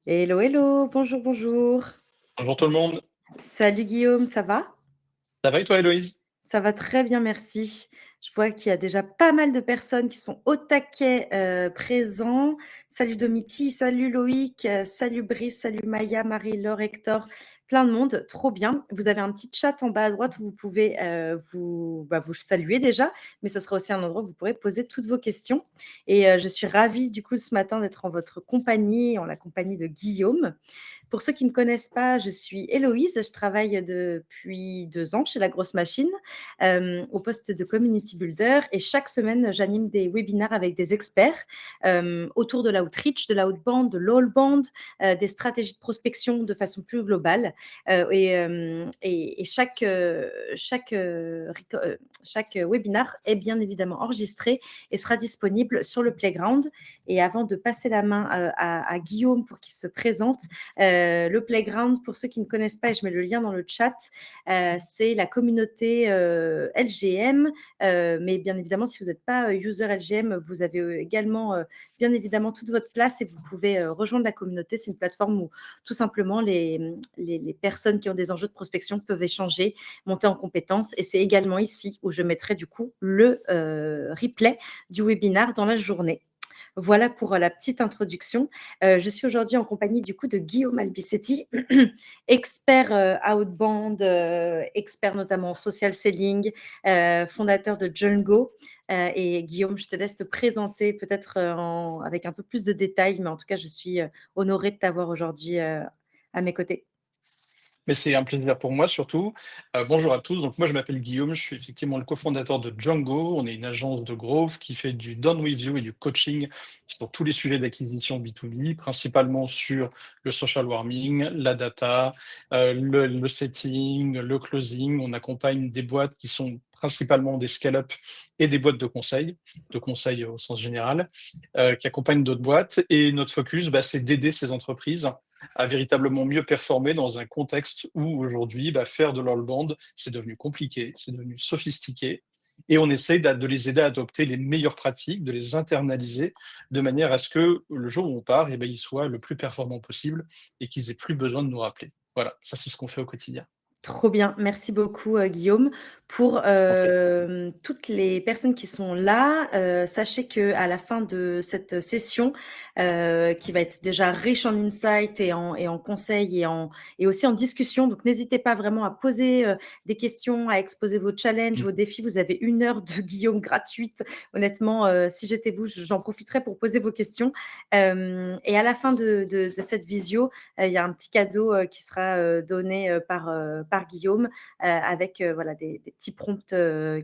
Hello, hello, bonjour, bonjour. Bonjour tout le monde. Salut Guillaume, ça va? Ça va et toi, Héloïse? Ça va très bien, merci. Je vois qu'il y a déjà pas mal de personnes qui sont au taquet présents. Salut Domiti, salut Loïc, salut Brice, salut Maya, Marie-Laure, Hector, plein de monde, trop bien. Vous avez un petit chat en bas à droite où vous pouvez vous saluer déjà, mais ce sera aussi un endroit où vous pourrez poser toutes vos questions. Et je suis ravie du coup ce matin d'être en votre compagnie, en la compagnie de Guillaume. Pour ceux qui ne me connaissent pas, je suis Héloïse. Je travaille depuis 2 ans chez La Grosse Machine au poste de Community Builder. Et chaque semaine, j'anime des webinaires avec des experts autour de l'outreach, de l'outbound, de l'allbound, des stratégies de prospection de façon plus globale. Et chaque webinaire est bien évidemment enregistré et sera disponible sur le Playground. Et avant de passer la main à Guillaume pour qu'il se présente, le Playground, pour ceux qui ne connaissent pas, et je mets le lien dans le chat, c'est la communauté LGM. Mais bien évidemment, si vous n'êtes pas user LGM, vous avez également, bien évidemment, toute votre place et vous pouvez rejoindre la communauté. C'est une plateforme où tout simplement les personnes qui ont des enjeux de prospection peuvent échanger, monter en compétences. Et c'est également ici où je mettrai du coup le replay du webinaire dans la journée. Voilà pour la petite introduction. Je suis aujourd'hui en compagnie du coup de Guillaume Albicetti, expert outbound, expert notamment en social selling, fondateur de Jungo. Et Guillaume, je te laisse te présenter peut-être avec un peu plus de détails, mais en tout cas, je suis honorée de t'avoir aujourd'hui à mes côtés. Mais c'est un plaisir pour moi surtout. Bonjour à tous. Donc moi je m'appelle Guillaume, je suis effectivement le cofondateur de Django. On est une agence de growth qui fait du done with you et du coaching sur tous les sujets d'acquisition B2B, principalement sur le social warming, la data, le setting, le closing. On accompagne des boîtes qui sont principalement des scale-up et des boîtes de conseils au sens général, qui accompagnent d'autres boîtes. Et notre focus, c'est d'aider ces entreprises à véritablement mieux performer dans un contexte où aujourd'hui, faire de l'all-band, c'est devenu compliqué, c'est devenu sophistiqué. Et on essaye de les aider à adopter les meilleures pratiques, de les internaliser de manière à ce que le jour où on part, ils soient le plus performants possible et qu'ils aient plus besoin de nous rappeler. Voilà, ça c'est ce qu'on fait au quotidien. Trop bien, merci beaucoup Guillaume. Pour Je t'en prie. toutes les personnes qui sont là, sachez qu'à la fin de cette session, qui va être déjà riche en insights et en conseils et aussi en discussion, donc n'hésitez pas vraiment à poser des questions, à exposer vos challenges, vos défis. Vous avez 1 heure de Guillaume gratuite. Honnêtement, si j'étais vous, j'en profiterais pour poser vos questions. Et à la fin de cette visio, il y a un petit cadeau qui sera donné par Guillaume avec voilà, des petits prompts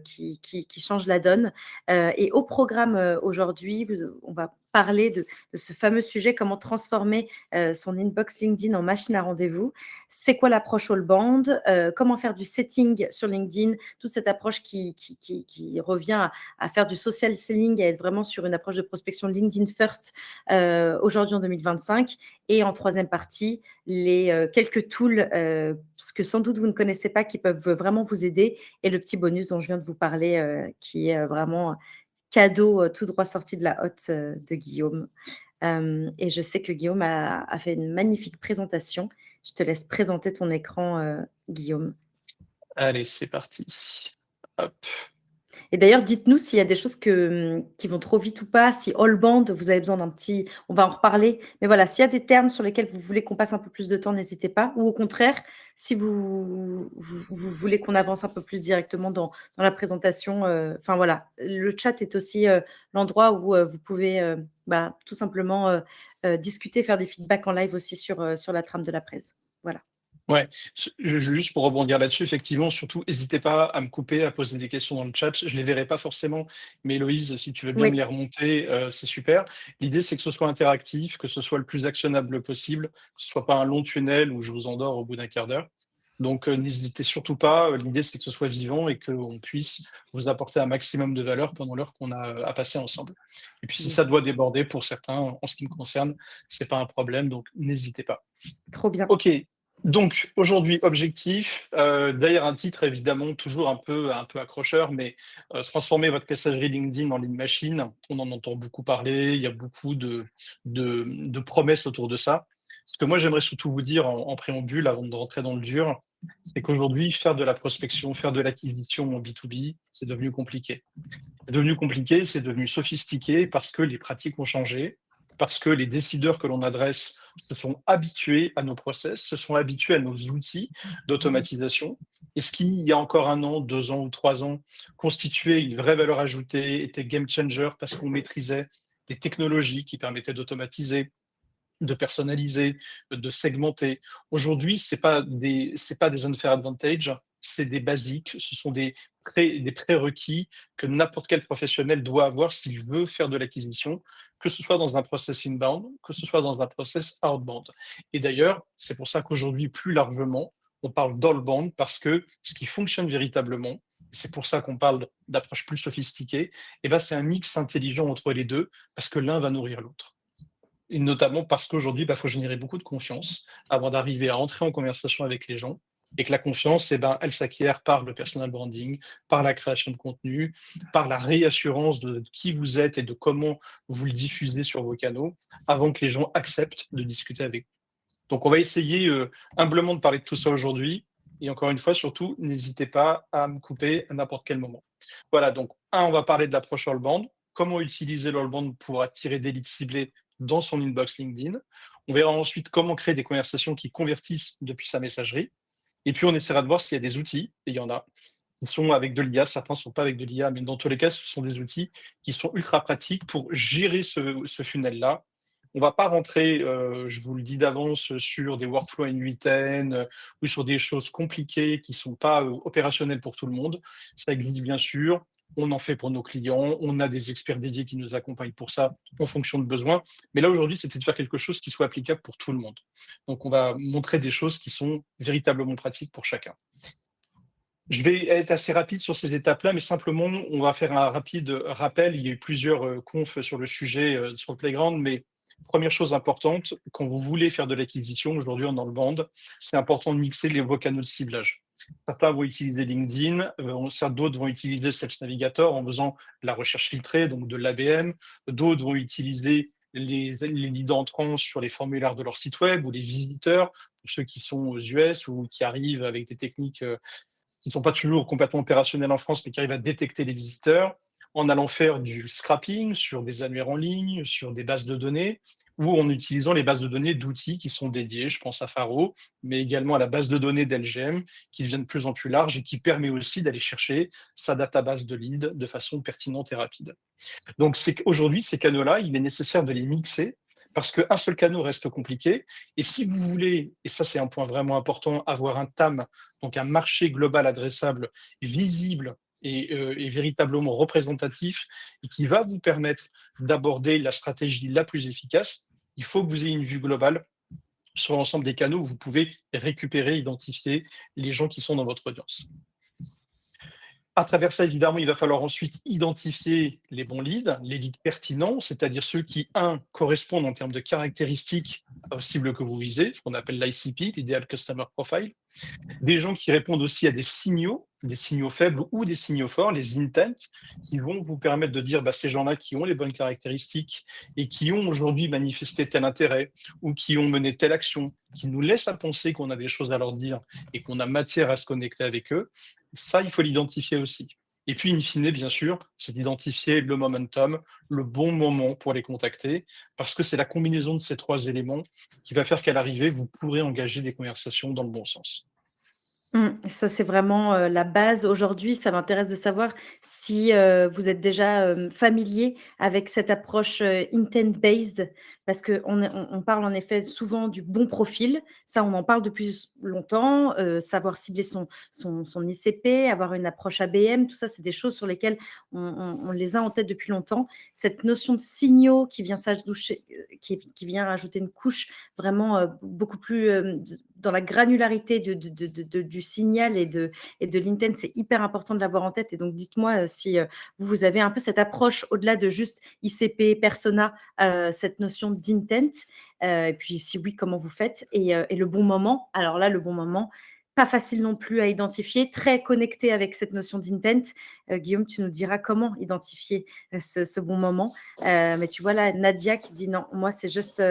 qui changent la donne. Et au programme aujourd'hui, on va parler de ce fameux sujet, comment transformer son inbox LinkedIn en machine à rendez-vous. C'est quoi l'approche all band, comment faire du setting sur LinkedIn, toute cette approche qui revient à faire du social selling, à être vraiment sur une approche de prospection LinkedIn first aujourd'hui en 2025. Et en troisième partie, les quelques tools que sans doute vous ne connaissez pas qui peuvent vraiment vous aider et le petit bonus dont je viens de vous parler qui est vraiment cadeau tout droit sorti de la hotte de Guillaume. Et je sais que Guillaume a fait une magnifique présentation. Je te laisse présenter ton écran, Guillaume. Allez, c'est parti. Hop. Et d'ailleurs, dites-nous s'il y a des choses qui vont trop vite ou pas, si all band, vous avez besoin d'un petit... On va en reparler. Mais voilà, s'il y a des termes sur lesquels vous voulez qu'on passe un peu plus de temps, n'hésitez pas. Ou au contraire, si vous voulez qu'on avance un peu plus directement dans la présentation. Enfin voilà, le chat est aussi l'endroit où vous pouvez tout simplement discuter, faire des feedbacks en live aussi sur la trame de la presse. Voilà. Ouais, juste pour rebondir là-dessus, effectivement, surtout, n'hésitez pas à me couper, à poser des questions dans le chat. Je les verrai pas forcément, mais Héloïse, si tu veux bien me Oui, les remonter, c'est super. L'idée, c'est que ce soit interactif, que ce soit le plus actionnable possible, que ce soit pas un long tunnel où je vous endors au bout d'un quart d'heure. Donc, n'hésitez surtout pas. L'idée, c'est que ce soit vivant et qu'on puisse vous apporter un maximum de valeur pendant l'heure qu'on a à passer ensemble. Et puis, si ça yes. doit déborder pour certains, en ce qui me concerne, c'est pas un problème, donc n'hésitez pas. Trop bien. Ok, donc aujourd'hui, objectif, derrière un titre évidemment toujours un peu accrocheur, mais transformer votre messagerie LinkedIn en ligne machine, on en entend beaucoup parler, il y a beaucoup de promesses autour de ça. Ce que moi, j'aimerais surtout vous dire en préambule, avant de rentrer dans le dur, c'est qu'aujourd'hui, faire de la prospection, faire de l'acquisition en B2B, c'est devenu compliqué. C'est devenu compliqué, c'est devenu sophistiqué parce que les pratiques ont changé, parce que les décideurs que l'on adresse se sont habitués à nos process, se sont habitués à nos outils d'automatisation. Et ce qui, il y a encore 1 an, 2 ans ou 3 ans, constituait une vraie valeur ajoutée, était game changer parce qu'on maîtrisait des technologies qui permettaient d'automatiser, de personnaliser, de segmenter. Aujourd'hui, c'est pas des unfair advantage, c'est des basiques, ce sont des prérequis que n'importe quel professionnel doit avoir s'il veut faire de l'acquisition, que ce soit dans un process inbound, que ce soit dans un process outbound. Et d'ailleurs, c'est pour ça qu'aujourd'hui, plus largement, on parle d'allbound parce que ce qui fonctionne véritablement, c'est pour ça qu'on parle d'approche plus sophistiquée, et ben c'est un mix intelligent entre les deux, parce que l'un va nourrir l'autre. Et notamment parce qu'aujourd'hui, il faut générer beaucoup de confiance avant d'arriver à entrer en conversation avec les gens. Et que la confiance, elle s'acquiert par le personal branding, par la création de contenu, par la réassurance de qui vous êtes et de comment vous le diffusez sur vos canaux, avant que les gens acceptent de discuter avec vous. Donc, on va essayer humblement de parler de tout ça aujourd'hui. Et encore une fois, surtout, n'hésitez pas à me couper à n'importe quel moment. Voilà, donc, on va parler de l'approche all-band, comment utiliser l'all-band pour attirer des leads ciblés dans son inbox LinkedIn. On verra ensuite comment créer des conversations qui convertissent depuis sa messagerie. Et puis, on essaiera de voir s'il y a des outils, et il y en a, qui sont avec de l'IA. Certains ne sont pas avec de l'IA, mais dans tous les cas, ce sont des outils qui sont ultra pratiques pour gérer ce funnel-là. On ne va pas rentrer, je vous le dis d'avance, sur des workflows N8N ou sur des choses compliquées qui ne sont pas opérationnelles pour tout le monde. Ça existe bien sûr. On en fait pour nos clients. On a des experts dédiés qui nous accompagnent pour ça en fonction de besoins. Mais là, aujourd'hui, c'était de faire quelque chose qui soit applicable pour tout le monde. Donc, on va montrer des choses qui sont véritablement pratiques pour chacun. Je vais être assez rapide sur ces étapes-là, mais simplement, on va faire un rapide rappel. Il y a eu plusieurs confs sur le sujet sur le Playground, mais première chose importante, quand vous voulez faire de l'acquisition, aujourd'hui dans le band, c'est important de mixer vos canaux de ciblage. Certains vont utiliser LinkedIn, d'autres vont utiliser Sales Navigator en faisant de la recherche filtrée, donc de l'ABM. D'autres vont utiliser les leads entrants sur les formulaires de leur site web ou les visiteurs, pour ceux qui sont aux US ou qui arrivent avec des techniques qui ne sont pas toujours complètement opérationnels en France, mais qui arrivent à détecter les visiteurs, en allant faire du scrapping sur des annuaires en ligne, sur des bases de données, ou en utilisant les bases de données d'outils qui sont dédiés, je pense à Faro, mais également à la base de données d'LGM, qui devient de plus en plus large et qui permet aussi d'aller chercher sa database de leads de façon pertinente et rapide. Donc aujourd'hui, ces canaux-là, il est nécessaire de les mixer parce qu'un seul canal reste compliqué. Et si vous voulez, et ça c'est un point vraiment important, avoir un TAM, donc un marché global adressable, visible et véritablement représentatif, et qui va vous permettre d'aborder la stratégie la plus efficace, il faut que vous ayez une vue globale sur l'ensemble des canaux où vous pouvez récupérer, identifier les gens qui sont dans votre audience. À travers ça, évidemment, il va falloir ensuite identifier les bons leads, les leads pertinents, c'est-à-dire ceux qui, correspondent en termes de caractéristiques aux cibles que vous visez, ce qu'on appelle l'ICP, l'Ideal Customer Profile. Des gens qui répondent aussi à des signaux faibles ou des signaux forts, les intents, qui vont vous permettre de dire ces gens-là qui ont les bonnes caractéristiques et qui ont aujourd'hui manifesté tel intérêt ou qui ont mené telle action, qui nous laissent à penser qu'on a des choses à leur dire et qu'on a matière à se connecter avec eux. Ça, il faut l'identifier aussi. Et puis, in fine, bien sûr, c'est d'identifier le momentum, le bon moment pour les contacter, parce que c'est la combinaison de ces 3 éléments qui va faire qu'à l'arrivée, vous pourrez engager des conversations dans le bon sens. Ça, c'est vraiment, la base. Aujourd'hui, ça m'intéresse de savoir si, vous êtes déjà, familier avec cette approche, intent based parce qu'on parle en effet souvent du bon profil. Ça, on en parle depuis longtemps, savoir cibler son ICP, avoir une approche ABM, tout ça, c'est des choses sur lesquelles on les a en tête depuis longtemps. Cette notion de signaux qui vient s'ajoucher, qui vient rajouter une couche vraiment, beaucoup plus, dans la granularité du signal et de l'intent, c'est hyper important de l'avoir en tête. Et donc, dites-moi si vous avez un peu cette approche au-delà de juste ICP, persona, cette notion d'intent. Et puis, si oui, comment vous faites et le bon moment. Alors là, le bon moment, pas facile non plus à identifier, très connecté avec cette notion d'intent. Guillaume, tu nous diras comment identifier ce bon moment. Mais tu vois là, Nadia qui dit non, moi c'est juste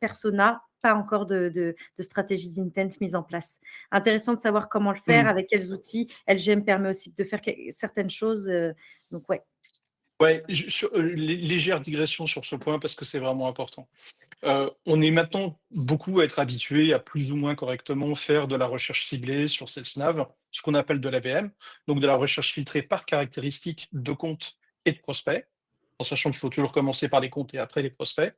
persona, pas encore de stratégie d'intent mise en place. Intéressant de savoir comment le faire, Mmh. avec quels outils. LGM permet aussi de faire certaines choses. Donc, ouais. Ouais, légère digression sur ce point parce que c'est vraiment important. On est maintenant beaucoup à être habitué à plus ou moins correctement faire de la recherche ciblée sur SalesNav, ce qu'on appelle de l'ABM, donc de la recherche filtrée par caractéristiques de comptes et de prospects, en sachant qu'il faut toujours commencer par les comptes et après les prospects.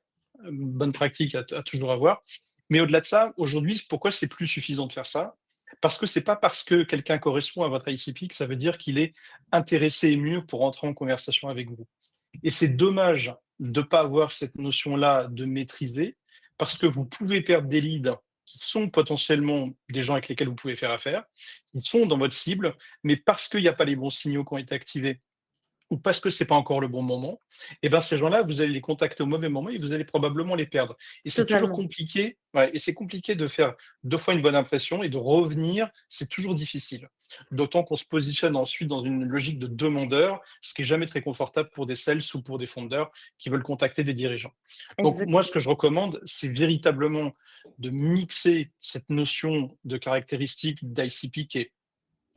Bonne pratique à toujours avoir. Mais au-delà de ça, aujourd'hui, pourquoi c'est plus suffisant de faire ça? Parce que c'est pas parce que quelqu'un correspond à votre ICP que ça veut dire qu'il est intéressé et mûr pour entrer en conversation avec vous. Et c'est dommage de ne pas avoir cette notion-là de maîtriser, parce que vous pouvez perdre des leads qui sont potentiellement des gens avec lesquels vous pouvez faire affaire, qui sont dans votre cible, mais parce qu'il n'y a pas les bons signaux qui ont été activés ou parce que c'est pas encore le bon moment, et ben ces gens-là, vous allez les contacter au mauvais moment et vous allez probablement les perdre. Et c'est toujours Totalement. compliqué, ouais, et c'est compliqué de faire 2 fois une bonne impression et de revenir, c'est toujours difficile. D'autant qu'on se positionne ensuite dans une logique de demandeur, ce qui est jamais très confortable pour des sales ou pour des fondeurs qui veulent contacter des dirigeants. Donc moi, ce que Exactement. je recommande, c'est véritablement de mixer cette notion de caractéristique d'ICP qui est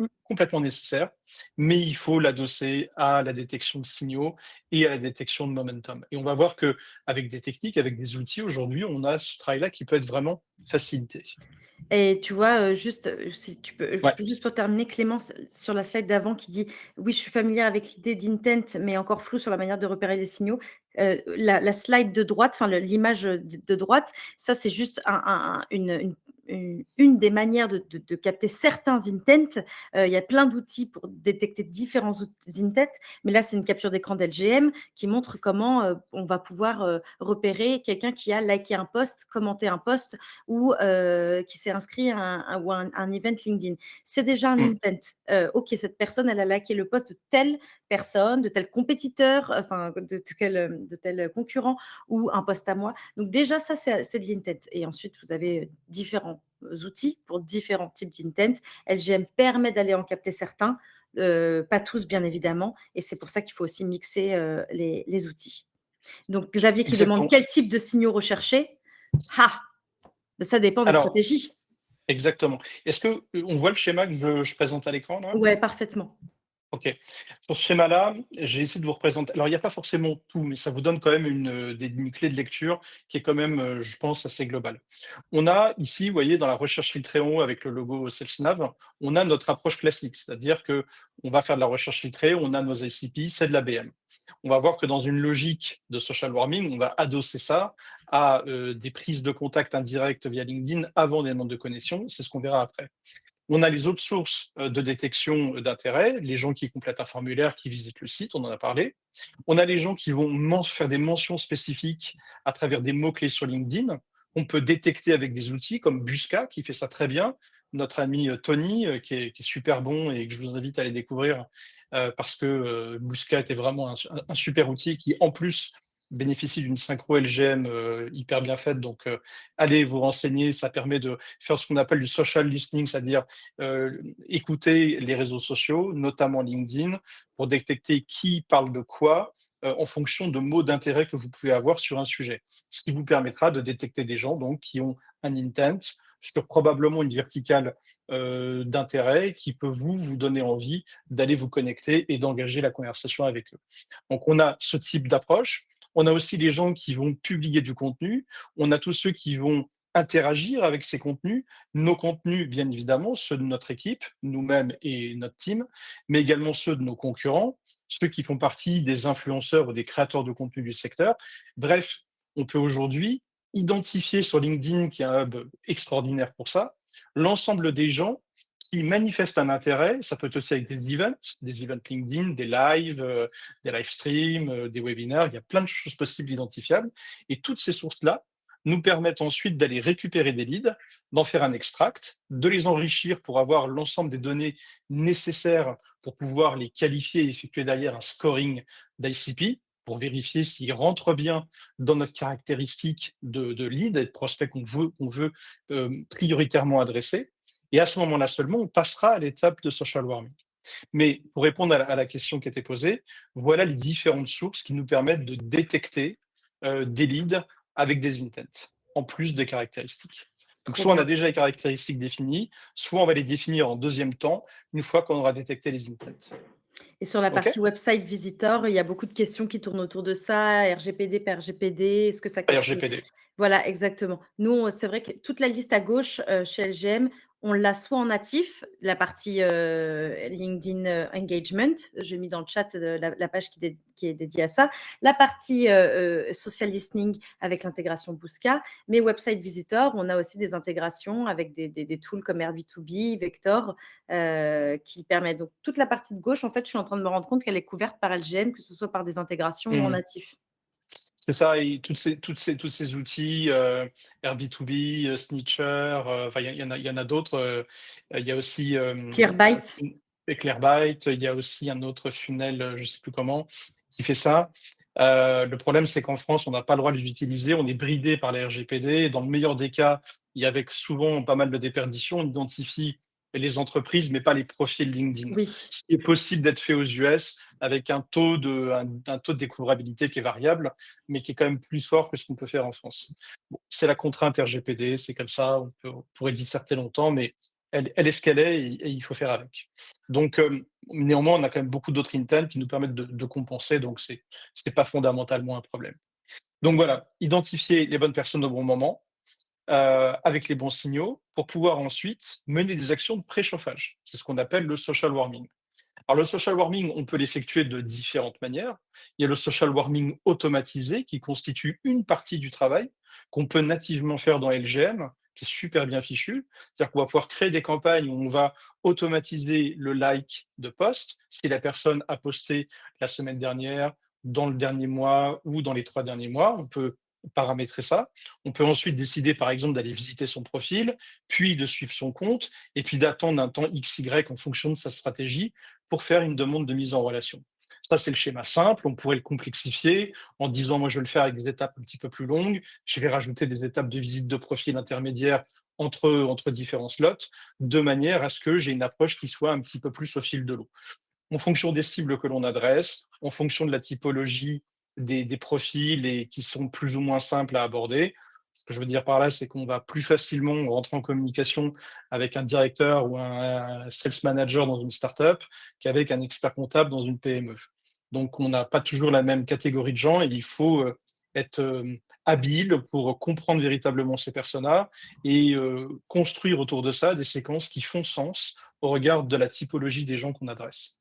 Mmh. complètement nécessaire, mais il faut l'adosser à la détection de signaux et à la détection de momentum. Et on va voir que avec des techniques, avec des outils, aujourd'hui, on a ce travail-là qui peut être vraiment facilité. Et tu vois, juste, si tu peux, Ouais, juste pour terminer, Clémence, sur la slide d'avant qui dit: «Oui, je suis familière avec l'idée d'intent, mais encore floue sur la manière de repérer les signaux». La slide de droite, enfin l'image, de droite, ça c'est juste une des manières de capter certains intents. Il y a plein d'outils pour détecter différents intents, mais là, c'est une capture d'écran d'LGM qui montre comment, on va pouvoir, repérer quelqu'un qui a liké un post, commenté un post ou qui s'est inscrit à un event LinkedIn. C'est déjà un mmh, intent. OK, cette personne, elle a liké le post de telle personne, de tel compétiteur, enfin de tel concurrent ou un post à moi. Donc déjà, ça, c'est de l'intent. Et ensuite, vous avez différents outils pour différents types d'intent. LGM permet d'aller en capter certains, pas tous, bien évidemment. Et c'est pour ça qu'il faut aussi mixer les outils. Donc, Xavier qui demande exactement. quel type de signaux rechercher. Ah, ça dépend des Alors, stratégies. exactement. Est-ce que on voit le schéma que je présente à l'écran là? Ouais, parfaitement. OK. Sur ce schéma-là, j'ai essayé de vous représenter alors il n'y a pas forcément tout, mais ça vous donne quand même une clé de lecture qui est quand même, je pense, assez globale. On a ici, vous voyez, dans la recherche filtrée en haut avec le logo SalesNav, on a notre approche classique, c'est-à-dire que on va faire de la recherche filtrée, on a nos ICP, c'est de l'ABM. On va voir que dans une logique de social warming, on va adosser ça à, des prises de contact indirectes via LinkedIn avant des demandes de connexion, c'est ce qu'on verra après. On a les autres sources de détection d'intérêt, les gens qui complètent un formulaire, qui visitent le site, on en a parlé. On a les gens qui vont faire des mentions spécifiques à travers des mots-clés sur LinkedIn. On peut détecter avec des outils comme Busca, qui fait ça très bien. Notre ami Tony, qui est super bon et que je vous invite à aller découvrir parce que Busca était vraiment un super outil qui, en plus, bénéficie d'une synchro LGM hyper bien faite. Donc, allez vous renseigner. Ça permet de faire ce qu'on appelle du social listening, c'est-à-dire écouter les réseaux sociaux, notamment LinkedIn, pour détecter qui parle de quoi en fonction de mots d'intérêt que vous pouvez avoir sur un sujet. Ce qui vous permettra de détecter des gens donc, qui ont un intent sur probablement une verticale d'intérêt qui peut vous donner envie d'aller vous connecter et d'engager la conversation avec eux. Donc on a ce type d'approche. On a aussi les gens qui vont publier du contenu. On a tous ceux qui vont interagir avec ces contenus, nos contenus, bien évidemment, ceux de notre équipe, nous-mêmes et notre team, mais également ceux de nos concurrents, ceux qui font partie des influenceurs ou des créateurs de contenu du secteur. Bref, on peut aujourd'hui identifier sur LinkedIn, qui est un hub extraordinaire pour ça, l'ensemble des gens qui manifestent un intérêt. Ça peut être aussi avec des events LinkedIn, des live streams, des webinaires. Il y a plein de choses possibles identifiables. Et toutes ces sources-là, nous permettent ensuite d'aller récupérer des leads, d'en faire un extract, de les enrichir pour avoir l'ensemble des données nécessaires pour pouvoir les qualifier et effectuer derrière un scoring d'ICP pour vérifier s'ils rentrent bien dans notre caractéristique de lead et de prospect qu'on veut prioritairement adresser. Et à ce moment-là seulement, on passera à l'étape de social warming. Mais pour répondre à la question qui était posée, voilà les différentes sources qui nous permettent de détecter des leads avec des intents. en plus des caractéristiques. Donc, Trop soit on a bien. déjà les caractéristiques définies, soit on va les définir en deuxième temps, une fois qu'on aura détecté les intents. Et sur la OK? partie website visitor, il y a beaucoup de questions qui tournent autour de ça, RGPD, pas RGPD, est-ce que ça calcule? RGPD. Voilà, exactement. Nous, c'est vrai que toute la liste à gauche, chez LGM, on l'a soit en natif, la partie, LinkedIn, Engagement, j'ai mis dans le chat, la page qui est dédiée à ça. La partie, social listening avec l'intégration Bousca, mais Website Visitor, on a aussi des intégrations avec des tools comme Airbnb, Vector, qui permettent donc toute la partie de gauche, en fait, je suis en train de me rendre compte qu'elle est couverte par LGM, que ce soit par des intégrations ou en Mmh. natif. C'est ça et tous ces outils, Airbnb, Snitcher, enfin il y en a d'autres, il y a aussi, Clearbite. Eclairbyte, il y a aussi un autre funnel, je ne sais plus comment, qui fait ça. Le problème, c'est qu'en France, on n'a pas le droit de les utiliser, on est bridé par la RGPD et dans le meilleur des cas, il y a avec souvent pas mal de déperditions, on identifie les entreprises, mais pas les profils LinkedIn. Oui. Ce qui est possible d'être fait aux US avec un taux de découvrabilité qui est variable, mais qui est quand même plus fort que ce qu'on peut faire en France. Bon, c'est la contrainte RGPD, c'est comme ça, on pourrait disserter longtemps, mais elle est ce qu'elle est et il faut faire avec. Donc, néanmoins, on a quand même beaucoup d'autres intents qui nous permettent de compenser, donc c'est pas fondamentalement un problème. Donc voilà, identifier les bonnes personnes au bon moment, avec les bons signaux, pour pouvoir ensuite mener des actions de préchauffage. C'est ce qu'on appelle le social warming. Alors le social warming, on peut l'effectuer de différentes manières. Il y a le social warming automatisé qui constitue une partie du travail qu'on peut nativement faire dans LGM, qui est super bien fichu. C'est-à-dire qu'on va pouvoir créer des campagnes où on va automatiser le like de post si la personne a posté la semaine dernière, dans le dernier mois ou dans les 3 derniers mois. On peut paramétrer ça. On peut ensuite décider, par exemple, d'aller visiter son profil, puis de suivre son compte, et puis d'attendre un temps XY en fonction de sa stratégie pour faire une demande de mise en relation. Ça, c'est le schéma simple. On pourrait le complexifier en disant, moi, je vais le faire avec des étapes un petit peu plus longues. Je vais rajouter des étapes de visite de profil intermédiaires entre différents slots, de manière à ce que j'ai une approche qui soit un petit peu plus au fil de l'eau. En fonction des cibles que l'on adresse, en fonction de la typologie des profils et qui sont plus ou moins simples à aborder. Ce que je veux dire par là, c'est qu'on va plus facilement rentrer en communication avec un directeur ou un sales manager dans une startup qu'avec un expert comptable dans une PME. Donc, on n'a pas toujours la même catégorie de gens et il faut être habile pour comprendre véritablement ces personas et construire autour de ça des séquences qui font sens au regard de la typologie des gens qu'on adresse.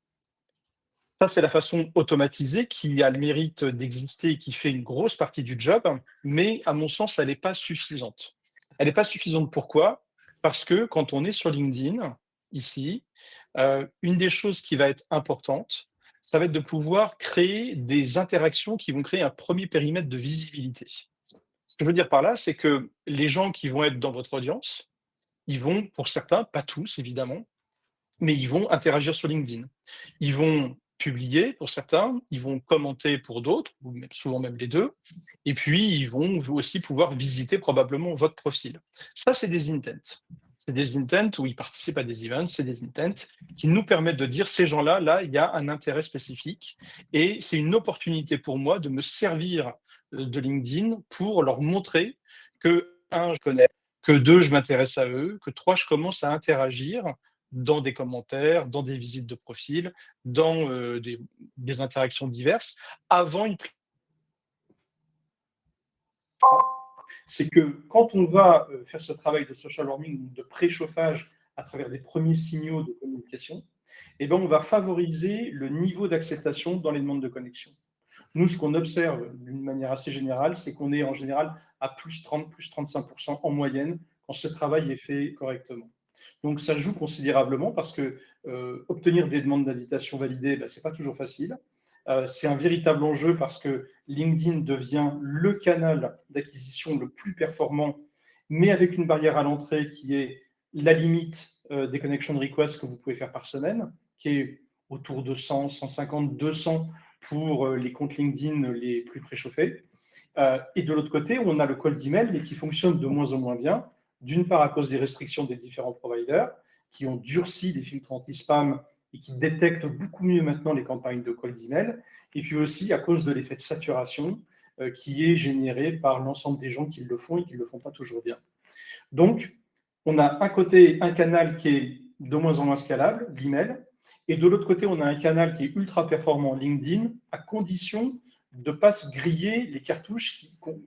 Ça, c'est la façon automatisée qui a le mérite d'exister et qui fait une grosse partie du job, mais à mon sens, elle n'est pas suffisante. Elle n'est pas suffisante pourquoi? Parce que quand on est sur LinkedIn, ici, une des choses qui va être importante, ça va être de pouvoir créer des interactions qui vont créer un premier périmètre de visibilité. Ce que je veux dire par là, c'est que les gens qui vont être dans votre audience, ils vont, pour certains, pas tous évidemment, mais ils vont interagir sur LinkedIn. Ils vont publier pour certains, ils vont commenter pour d'autres, ou souvent même les deux, et puis ils vont aussi pouvoir visiter probablement votre profil. Ça, c'est des intents. C'est des intents où ils participent à des events, c'est des intents qui nous permettent de dire ces gens-là, là, il y a un intérêt spécifique et c'est une opportunité pour moi de me servir de LinkedIn pour leur montrer que, un, je connais, que deux, je m'intéresse à eux, que trois, je commence à interagir dans des commentaires, dans des visites de profil, dans des interactions diverses, avant une prise. C'est que quand on va faire ce travail de social warming, de préchauffage à travers des premiers signaux de communication, eh ben, on va favoriser le niveau d'acceptation dans les demandes de connexion. Nous, ce qu'on observe d'une manière assez générale, c'est qu'on est en général à plus 30, plus 35% en moyenne quand ce travail est fait correctement. Donc ça joue considérablement parce que obtenir des demandes d'invitation validées, ce n'est pas toujours facile. C'est un véritable enjeu parce que LinkedIn devient le canal d'acquisition le plus performant, mais avec une barrière à l'entrée qui est la limite des connection requests que vous pouvez faire par semaine, qui est autour de 100, 150, 200 pour les comptes LinkedIn les plus préchauffés. Et de l'autre côté, on a le cold email, mais qui fonctionne de moins en moins bien, d'une part à cause des restrictions des différents providers, qui ont durci les filtres anti-spam et qui détectent beaucoup mieux maintenant les campagnes de cold email, et puis aussi à cause de l'effet de saturation, qui est généré par l'ensemble des gens qui le font et qui ne le font pas toujours bien. Donc, on a un côté un canal qui est de moins en moins scalable, l'email, et de l'autre côté, on a un canal qui est ultra performant, LinkedIn, à condition de ne pas se griller les cartouches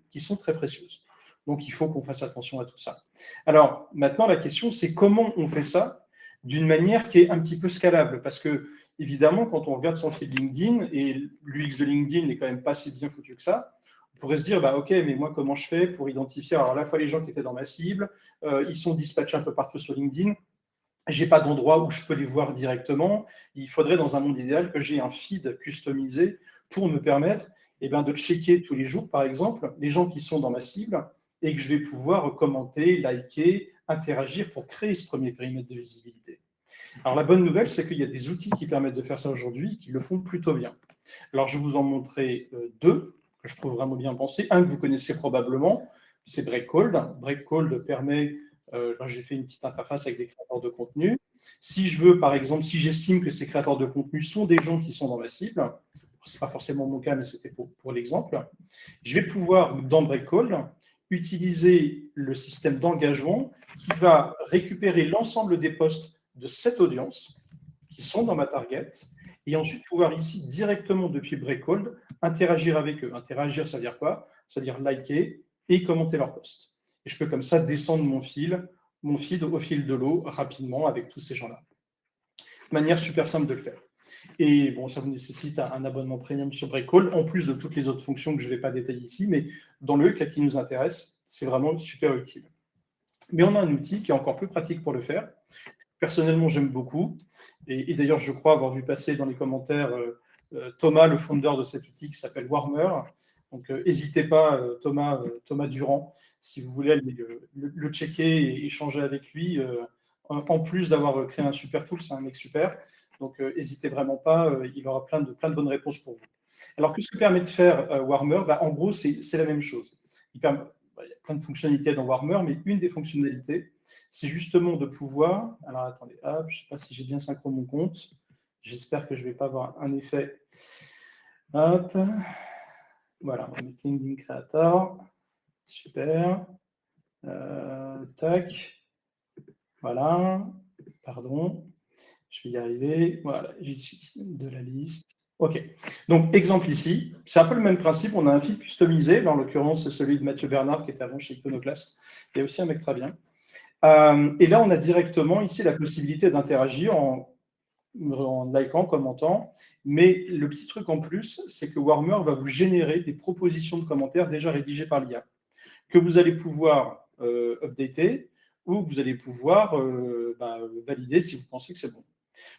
qui sont très précieuses. Donc, il faut qu'on fasse attention à tout ça. Alors, maintenant, la question, c'est comment on fait ça d'une manière qui est un petit peu scalable. Parce que, évidemment, quand on regarde son feed LinkedIn, et l'UX de LinkedIn n'est quand même pas si bien foutu que ça, on pourrait se dire, bah, OK, mais moi, comment je fais pour identifier alors, à la fois les gens qui étaient dans ma cible, ils sont dispatchés un peu partout sur LinkedIn, je n'ai pas d'endroit où je peux les voir directement. Il faudrait, dans un monde idéal, que j'ai un feed customisé pour me permettre de checker tous les jours, par exemple, les gens qui sont dans ma cible et que je vais pouvoir commenter, liker, interagir pour créer ce premier périmètre de visibilité. Alors, la bonne nouvelle, c'est qu'il y a des outils qui permettent de faire ça aujourd'hui, qui le font plutôt bien. Alors, je vais vous en montrer deux que je trouve vraiment bien pensés. Un que vous connaissez probablement, c'est Breakcold. Breakcold permet j'ai fait une petite interface avec des créateurs de contenu. Si je veux, par exemple, si j'estime que ces créateurs de contenu sont des gens qui sont dans ma cible, ce n'est pas forcément mon cas, mais c'était pour l'exemple, je vais pouvoir, dans Breakcall, utiliser le système d'engagement qui va récupérer l'ensemble des posts de cette audience qui sont dans ma target et ensuite pouvoir ici, directement depuis Breakcall, interagir avec eux. Interagir, ça veut dire quoi? Ça veut dire liker et commenter leurs posts. Et je peux comme ça descendre mon feed au fil de l'eau rapidement avec tous ces gens-là. Manière super simple de le faire. Et bon, ça vous nécessite un abonnement premium sur Breakcall, en plus de toutes les autres fonctions que je ne vais pas détailler ici, mais dans le cas qui nous intéresse, c'est vraiment super utile. Mais on a un outil qui est encore plus pratique pour le faire. Personnellement, j'aime beaucoup. Et d'ailleurs, je crois avoir vu passer dans les commentaires Thomas, le fondeur de cet outil qui s'appelle Warmer. Donc, n'hésitez pas, Thomas Durand, si vous voulez aller le checker et échanger avec lui. En plus d'avoir créé un super tool, c'est un mec super. Donc, n'hésitez vraiment pas, il aura plein de bonnes réponses pour vous. Alors, qu'est-ce que permet de faire Warmer? En gros, c'est la même chose. Il y a plein de fonctionnalités dans Warmer, mais une des fonctionnalités, c'est justement de pouvoir... Alors, attendez, hop, je ne sais pas si j'ai bien synchro mon compte. J'espère que je ne vais pas avoir un effet. Hop. Voilà, on va mettre LinkedIn Creator. Super. Tac. Voilà. Pardon. Je vais y arriver. Voilà, j'y suis de la liste. OK. Donc, exemple ici, c'est un peu le même principe. On a un feed customisé. Là, en l'occurrence, c'est celui de Mathieu Bernard qui était avant chez Iconoclast. Il y a aussi un mec très bien. Et là, on a directement ici la possibilité d'interagir en likant, commentant. Mais le petit truc en plus, c'est que Warmer va vous générer des propositions de commentaires déjà rédigées par l'IA que vous allez pouvoir updater ou que vous allez pouvoir valider si vous pensez que c'est bon.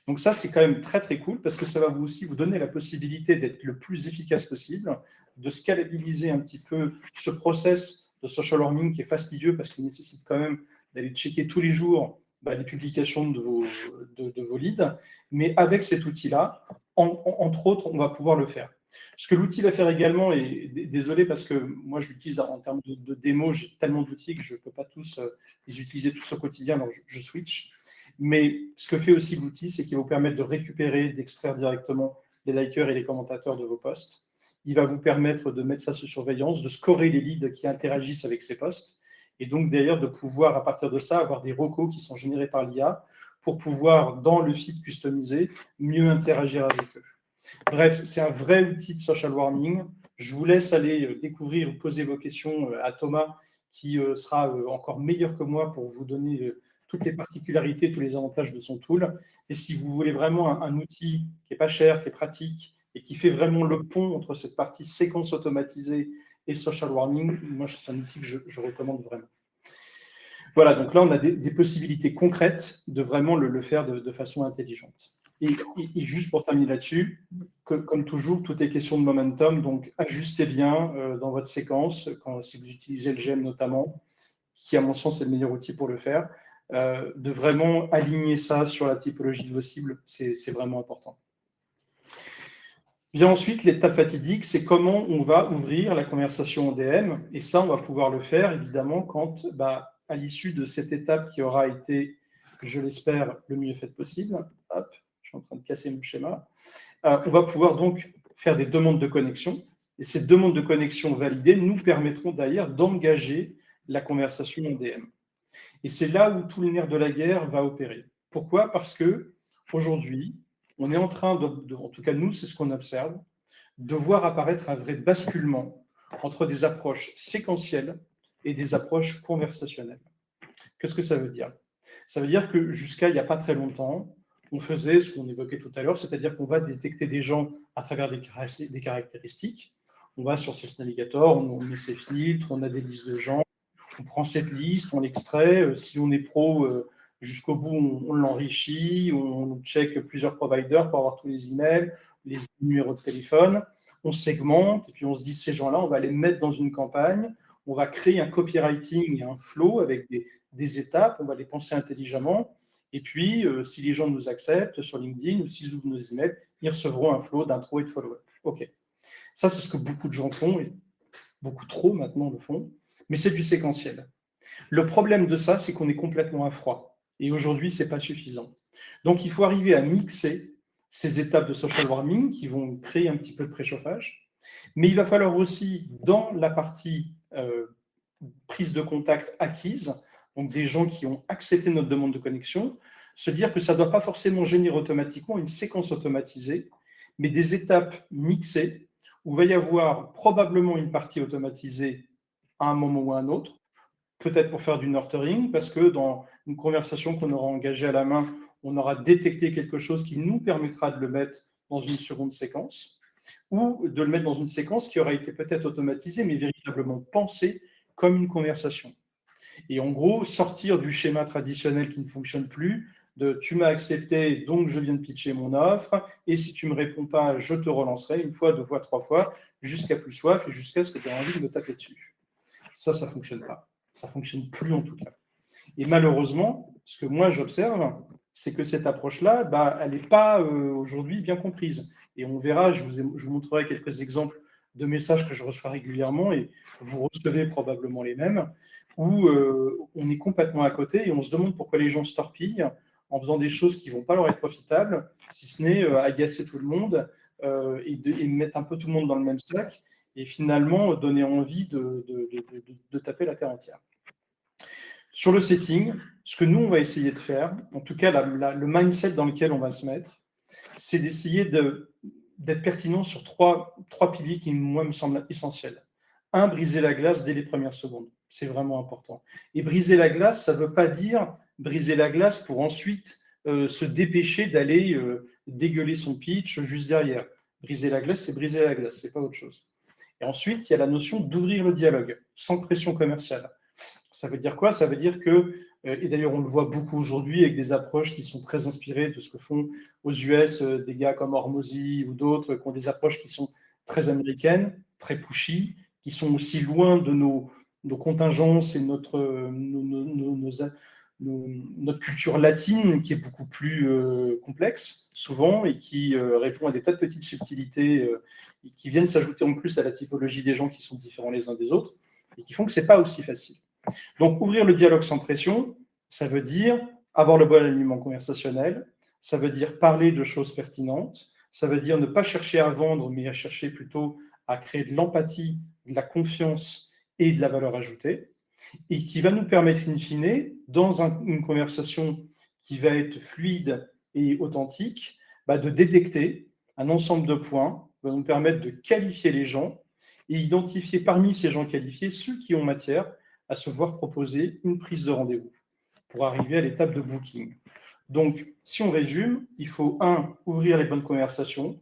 Donc ça, c'est quand même très, très cool parce que ça va aussi vous donner la possibilité d'être le plus efficace possible, de scalabiliser un petit peu ce process de social learning qui est fastidieux parce qu'il nécessite quand même d'aller checker tous les jours les publications de vos leads. Mais avec cet outil-là, entre autres, on va pouvoir le faire. Ce que l'outil va faire également, et désolé parce que moi je l'utilise en termes de démo, j'ai tellement d'outils que je ne peux pas tous les utiliser tous au quotidien, alors je switch. Mais ce que fait aussi l'outil, c'est qu'il va vous permettre de récupérer, d'extraire directement les likers et les commentateurs de vos posts. Il va vous permettre de mettre ça sous surveillance, de scorer les leads qui interagissent avec ces posts, et donc d'ailleurs de pouvoir, à partir de ça, avoir des recos qui sont générés par l'IA pour pouvoir, dans le feed customisé, mieux interagir avec eux. Bref, c'est un vrai outil de social warning. Je vous laisse aller découvrir ou poser vos questions à Thomas, qui sera encore meilleur que moi pour vous donner toutes les particularités, tous les avantages de son tool. Et si vous voulez vraiment un outil qui n'est pas cher, qui est pratique et qui fait vraiment le pont entre cette partie séquence automatisée et social warning, moi, c'est un outil que je recommande vraiment. Voilà, donc là, on a des possibilités concrètes de vraiment le faire de façon intelligente. Et juste pour terminer là-dessus, comme toujours, tout est question de momentum, donc ajustez bien dans votre séquence, si vous utilisez le GEM notamment, qui à mon sens est le meilleur outil pour le faire, de vraiment aligner ça sur la typologie de vos cibles, c'est vraiment important. Bien ensuite, l'étape fatidique, c'est comment on va ouvrir la conversation en DM, et ça, on va pouvoir le faire évidemment quand, à l'issue de cette étape qui aura été, je l'espère, le mieux faite possible, hop, je suis en train de casser mon schéma, on va pouvoir donc faire des demandes de connexion. Et ces demandes de connexion validées nous permettront d'ailleurs d'engager la conversation en DM. Et c'est là où tout le nerf de la guerre va opérer. Pourquoi? Parce que aujourd'hui, on est en train en tout cas nous, c'est ce qu'on observe, de voir apparaître un vrai basculement entre des approches séquentielles et des approches conversationnelles. Qu'est-ce que ça veut dire? Ça veut dire que jusqu'à il n'y a pas très longtemps, on faisait ce qu'on évoquait tout à l'heure, c'est-à-dire qu'on va détecter des gens à travers des caractéristiques. On va sur Sales Navigator, on met ses filtres, on a des listes de gens, on prend cette liste, on l'extrait. Si on est pro, jusqu'au bout, on l'enrichit, on check plusieurs providers pour avoir tous les emails, les numéros de téléphone, on segmente, et puis on se dit, ces gens-là, on va les mettre dans une campagne, on va créer un copywriting et un flow avec des étapes, on va les penser intelligemment, et puis, si les gens nous acceptent sur LinkedIn ou s'ils ouvrent nos emails, ils recevront un flow d'intro et de follow-up. OK. Ça, c'est ce que beaucoup de gens font, et beaucoup trop maintenant le font, mais c'est du séquentiel. Le problème de ça, c'est qu'on est complètement à froid. Et aujourd'hui, ce n'est pas suffisant. Donc, il faut arriver à mixer ces étapes de social warming qui vont créer un petit peu de préchauffage. Mais il va falloir aussi, dans la partie prise de contact acquise, donc des gens qui ont accepté notre demande de connexion, se dire que ça ne doit pas forcément générer automatiquement une séquence automatisée, mais des étapes mixées où il va y avoir probablement une partie automatisée à un moment ou à un autre, peut-être pour faire du nurturing, parce que dans une conversation qu'on aura engagée à la main, on aura détecté quelque chose qui nous permettra de le mettre dans une seconde séquence, ou de le mettre dans une séquence qui aura été peut-être automatisée, mais véritablement pensée comme une conversation. Et en gros, sortir du schéma traditionnel qui ne fonctionne plus, de tu m'as accepté, donc je viens de pitcher mon offre, et si tu ne me réponds pas, je te relancerai une fois, deux fois, trois fois, jusqu'à plus soif et jusqu'à ce que tu aies envie de me taper dessus. Ça ne fonctionne pas. Ça ne fonctionne plus en tout cas. Et malheureusement, ce que moi j'observe, c'est que cette approche-là, elle n'est pas aujourd'hui bien comprise. Et on verra, je vous montrerai quelques exemples de messages que je reçois régulièrement, et vous recevez probablement les mêmes, où on est complètement à côté et on se demande pourquoi les gens se torpillent en faisant des choses qui ne vont pas leur être profitables, si ce n'est agacer tout le monde et mettre un peu tout le monde dans le même sac, et finalement donner envie de taper la terre entière. Sur le setting, ce que nous, on va essayer de faire, en tout cas le mindset dans lequel on va se mettre, c'est d'essayer d'être pertinent sur trois piliers qui, moi, me semblent essentiels. Un, briser la glace dès les premières secondes. C'est vraiment important. Et briser la glace, ça ne veut pas dire briser la glace pour ensuite se dépêcher d'aller dégueuler son pitch juste derrière. Briser la glace, c'est briser la glace, c'est pas autre chose. Et ensuite, il y a la notion d'ouvrir le dialogue, sans pression commerciale. Ça veut dire quoi? Ça veut dire que, et d'ailleurs on le voit beaucoup aujourd'hui avec des approches qui sont très inspirées de ce que font aux US des gars comme Hormozy ou d'autres, qui ont des approches qui sont très américaines, très pushy, qui sont aussi loin de nos contingences et notre culture latine qui est beaucoup plus complexe souvent et qui répond à des tas de petites subtilités qui viennent s'ajouter en plus à la typologie des gens qui sont différents les uns des autres et qui font que ce n'est pas aussi facile. Donc, ouvrir le dialogue sans pression, ça veut dire avoir le bon alignement conversationnel, ça veut dire parler de choses pertinentes, ça veut dire ne pas chercher à vendre, mais à chercher plutôt à créer de l'empathie, de la confiance et de la valeur ajoutée, et qui va nous permettre, in fine, dans une conversation qui va être fluide et authentique, de détecter un ensemble de points, va nous permettre de qualifier les gens et identifier parmi ces gens qualifiés ceux qui ont matière à se voir proposer une prise de rendez-vous pour arriver à l'étape de booking. Donc, si on résume, il faut, ouvrir les bonnes conversations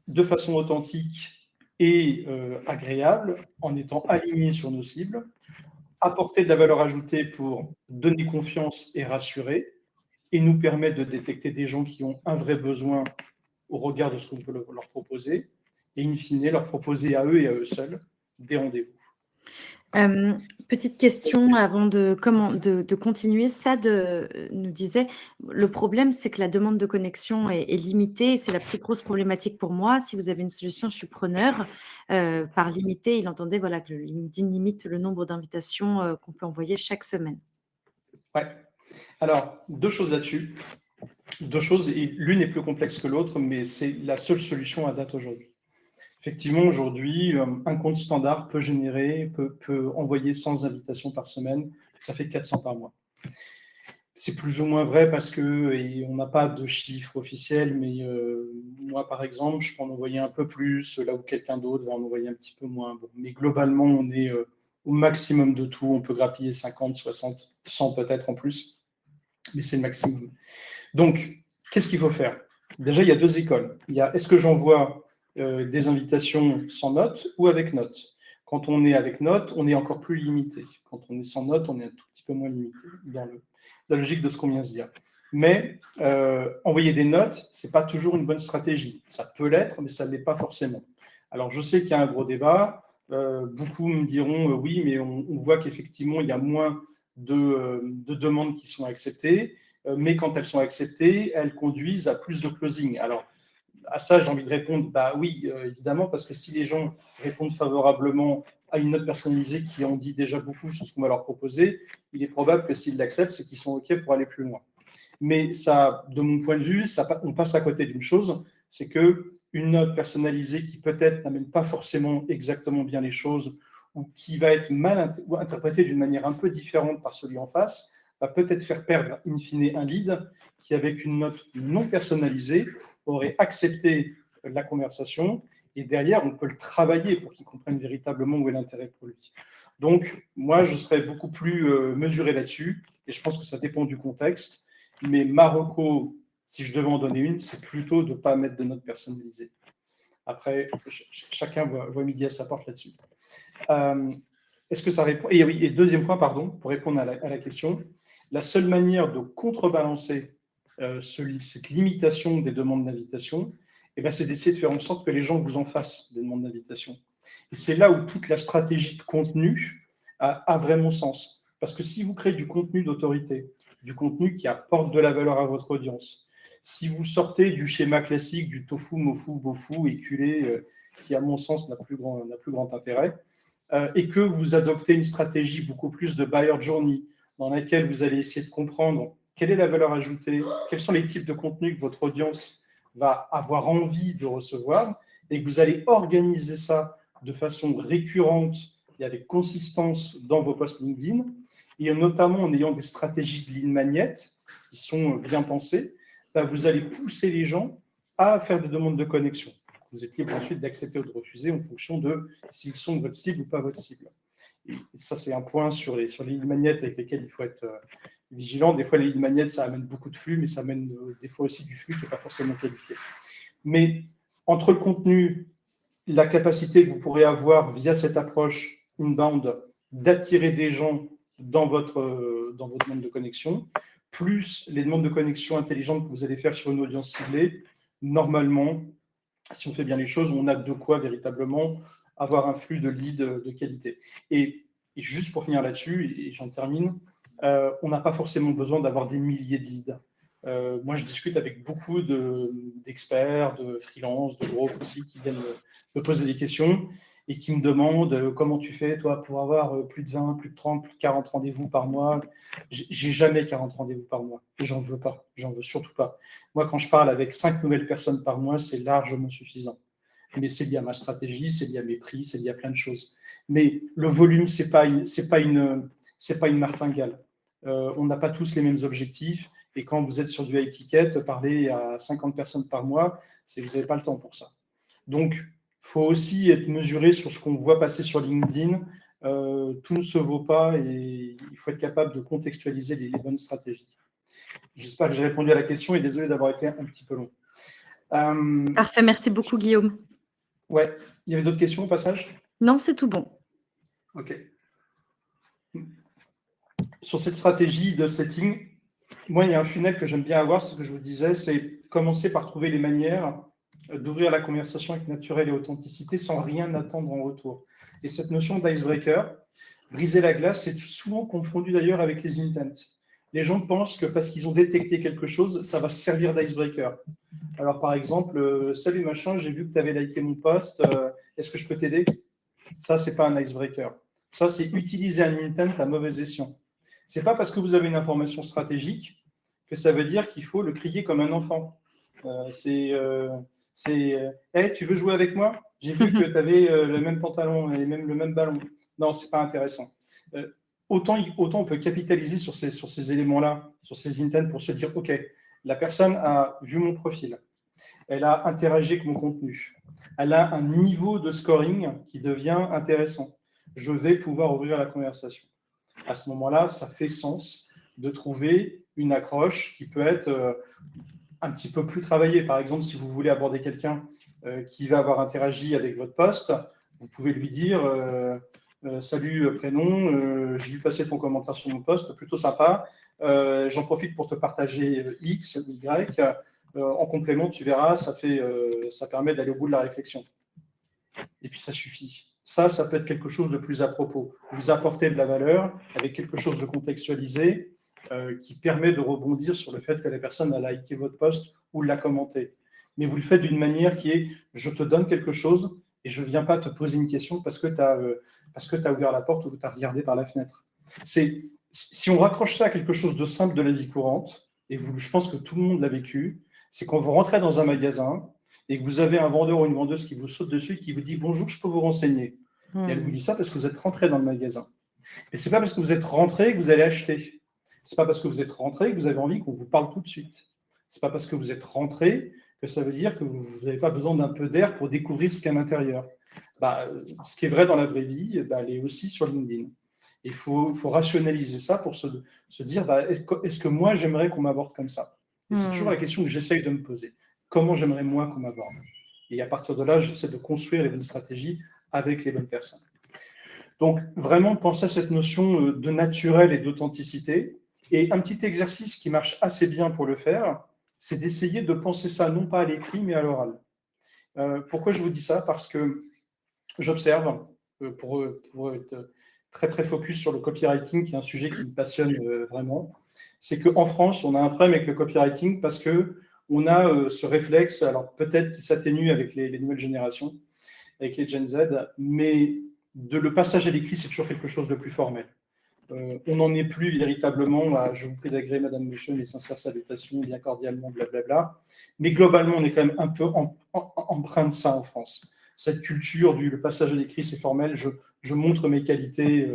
de façon authentique et agréable, en étant aligné sur nos cibles, apporter de la valeur ajoutée pour donner confiance et rassurer, et nous permettre de détecter des gens qui ont un vrai besoin au regard de ce qu'on peut leur proposer, et in fine, leur proposer à eux et à eux seuls des rendez-vous. Petite question avant de continuer. Sad nous disait, le problème, c'est que la demande de connexion est limitée. C'est la plus grosse problématique pour moi. Si vous avez une solution, je suis preneur. Par limité, il entendait que le LinkedIn limite le nombre d'invitations qu'on peut envoyer chaque semaine. Ouais. Alors, deux choses là-dessus. Deux choses, et l'une est plus complexe que l'autre, mais c'est la seule solution à date aujourd'hui. Effectivement, aujourd'hui, un compte standard peut envoyer 100 invitations par semaine. Ça fait 400 par mois. C'est plus ou moins vrai parce qu'on n'a pas de chiffre officiel, mais moi, par exemple, je peux en envoyer un peu plus, là où quelqu'un d'autre va en envoyer un petit peu moins. Bon, mais globalement, on est au maximum de tout. On peut grappiller 50, 60, 100 peut-être en plus, mais c'est le maximum. Donc, qu'est-ce qu'il faut faire? Déjà, il y a 2 écoles. Il y a est-ce que j'envoie des invitations sans note ou avec note? Quand on est avec note, on est encore plus limité. Quand on est sans note, on est un tout petit peu moins limité dans la logique de ce qu'on vient de se dire. Mais envoyer des notes, ce n'est pas toujours une bonne stratégie. Ça peut l'être, mais ça ne l'est pas forcément. Alors, je sais qu'il y a un gros débat. Beaucoup me diront oui, mais on voit qu'effectivement, il y a moins de demandes qui sont acceptées. Mais quand elles sont acceptées, elles conduisent à plus de closing. Alors, à ça, j'ai envie de répondre, bah oui, évidemment, parce que si les gens répondent favorablement à une note personnalisée qui en dit déjà beaucoup sur ce qu'on va leur proposer, il est probable que s'ils l'acceptent, c'est qu'ils sont OK pour aller plus loin. Mais ça, de mon point de vue, on passe à côté d'une chose, c'est qu'une note personnalisée qui peut-être n'amène pas forcément exactement bien les choses ou qui va être mal interprétée d'une manière un peu différente par celui en face, va peut-être faire perdre in fine un lead qui, avec une note non personnalisée, aurait accepté la conversation et derrière, on peut le travailler pour qu'il comprenne véritablement où est l'intérêt pour lui. Donc, moi, je serais beaucoup plus mesuré là-dessus et je pense que ça dépend du contexte. Mais Marocco, si je devais en donner une, c'est plutôt de ne pas mettre de note personnalisée. Après, chacun voit midi à sa porte là-dessus. Est-ce que ça répond? Et oui, et deuxième point, pardon, pour répondre à la question, la seule manière de contrebalancer cette limitation des demandes d'invitation, c'est d'essayer de faire en sorte que les gens vous en fassent des demandes d'invitation. Et c'est là où toute la stratégie de contenu a vraiment sens. Parce que si vous créez du contenu d'autorité, du contenu qui apporte de la valeur à votre audience, si vous sortez du schéma classique du tofu, mofu, bofu, éculé, qui à mon sens n'a plus grand intérêt, et que vous adoptez une stratégie beaucoup plus de buyer journey, dans laquelle vous allez essayer de comprendre quelle est la valeur ajoutée, quels sont les types de contenus que votre audience va avoir envie de recevoir, et que vous allez organiser ça de façon récurrente et avec consistance dans vos posts LinkedIn, et notamment en ayant des stratégies de lead magnet qui sont bien pensées, vous allez pousser les gens à faire des demandes de connexion. Vous êtes libre ensuite d'accepter ou de refuser en fonction de s'ils sont votre cible ou pas votre cible. Et ça, c'est un point sur les lead magnets avec lesquels il faut être vigilant. Des fois, les lead magnets, ça amène beaucoup de flux, mais ça amène des fois aussi du flux qui n'est pas forcément qualifié. Mais entre le contenu, la capacité que vous pourrez avoir via cette approche inbound d'attirer des gens dans votre demande de connexion, plus les demandes de connexion intelligentes que vous allez faire sur une audience ciblée, normalement, si on fait bien les choses, on a de quoi véritablement avoir un flux de leads de qualité. Et juste pour finir là-dessus, et j'en termine, on n'a pas forcément besoin d'avoir des milliers de leads. Moi, je discute avec beaucoup d'experts, de freelance, de growth aussi, qui viennent me poser des questions et qui me demandent comment tu fais, toi, pour avoir plus de 20, plus de 30, plus de 40 rendez-vous par mois. J'ai jamais 40 rendez-vous par mois. J'en veux pas. J'en veux surtout pas. Moi, quand je parle avec 5 nouvelles personnes par mois, c'est largement suffisant. Mais c'est lié à ma stratégie, c'est lié à mes prix, c'est lié à plein de choses. Mais le volume, c'est pas une martingale. On n'a pas tous les mêmes objectifs. Et quand vous êtes sur du high ticket, parler à 50 personnes par mois, vous n'avez pas le temps pour ça. Donc, il faut aussi être mesuré sur ce qu'on voit passer sur LinkedIn. Tout ne se vaut pas et il faut être capable de contextualiser les bonnes stratégies. J'espère que j'ai répondu à la question et désolé d'avoir été un petit peu long. Parfait, merci beaucoup Guillaume. Ouais, il y avait d'autres questions au passage? Non, c'est tout bon. Ok. Sur cette stratégie de setting, moi, il y a un funnel que j'aime bien avoir, c'est ce que je vous disais, c'est commencer par trouver les manières d'ouvrir la conversation avec naturel et authenticité sans rien attendre en retour. Et cette notion d'icebreaker, briser la glace, c'est souvent confondu d'ailleurs avec les intents. Les gens pensent que parce qu'ils ont détecté quelque chose, ça va servir d'icebreaker. Alors, par exemple, salut machin, j'ai vu que tu avais liké mon post, est-ce que je peux t'aider? Ça, c'est pas un icebreaker. Ça, c'est utiliser un intent à mauvais escient. C'est pas parce que vous avez une information stratégique que ça veut dire qu'il faut le crier comme un enfant. C'est hey, tu veux jouer avec moi? J'ai vu que tu avais le même pantalon et même le même ballon. Non, c'est pas intéressant. Autant on peut capitaliser sur ces éléments-là, sur ces intents pour se dire ok, la personne a vu mon profil, elle a interagi avec mon contenu, elle a un niveau de scoring qui devient intéressant. Je vais pouvoir ouvrir la conversation. À ce moment-là, ça fait sens de trouver une accroche qui peut être un petit peu plus travaillée. Par exemple, si vous voulez aborder quelqu'un qui va avoir interagi avec votre post, vous pouvez lui dire salut prénom, j'ai vu passer ton commentaire sur mon post, plutôt sympa. J'en profite pour te partager X ou Y. En complément, tu verras, ça permet d'aller au bout de la réflexion. Et puis ça suffit. Ça peut être quelque chose de plus à propos. Vous apportez de la valeur avec quelque chose de contextualisé qui permet de rebondir sur le fait que la personne a liké votre post ou l'a commenté. Mais vous le faites d'une manière qui est je te donne quelque chose et je ne viens pas te poser une question parce que tu as ouvert la porte ou que tu as regardé par la fenêtre. Si on raccroche ça à quelque chose de simple de la vie courante, et je pense que tout le monde l'a vécu, c'est quand vous rentrez dans un magasin et que vous avez un vendeur ou une vendeuse qui vous saute dessus et qui vous dit « Bonjour, je peux vous renseigner ?» Et elle vous dit ça parce que vous êtes rentré dans le magasin. Et ce n'est pas parce que vous êtes rentré que vous allez acheter. Ce n'est pas parce que vous êtes rentré que vous avez envie qu'on vous parle tout de suite. Ce n'est pas parce que vous êtes rentré que ça veut dire que vous n'avez pas besoin d'un peu d'air pour découvrir ce qu'il y a à l'intérieur. Ce qui est vrai dans la vraie vie, elle est aussi sur LinkedIn. Il faut rationaliser ça pour se dire est-ce que moi, j'aimerais qu'on m'aborde comme ça? Et c'est toujours la question que j'essaye de me poser. Comment j'aimerais moi qu'on m'aborde? Et à partir de là, j'essaie de construire les bonnes stratégies avec les bonnes personnes. Donc, vraiment, pensez à cette notion de naturel et d'authenticité. Et un petit exercice qui marche assez bien pour le faire, c'est d'essayer de penser ça non pas à l'écrit, mais à l'oral. Pourquoi je vous dis ça? Parce que j'observe, pour être très, très focus sur le copywriting, qui est un sujet qui me passionne vraiment, c'est qu'en France, on a un problème avec le copywriting parce qu'on a ce réflexe, alors peut-être qui s'atténue avec les nouvelles générations, avec les Gen Z, mais le passage à l'écrit, c'est toujours quelque chose de plus formel. On n'en est plus véritablement, je vous prie d'agréer, madame, monsieur, mes sincères salutations, bien cordialement, blablabla. Mais globalement, on est quand même un peu empreint de ça en France. Cette culture le passage à l'écrit, c'est formel, je montre mes qualités,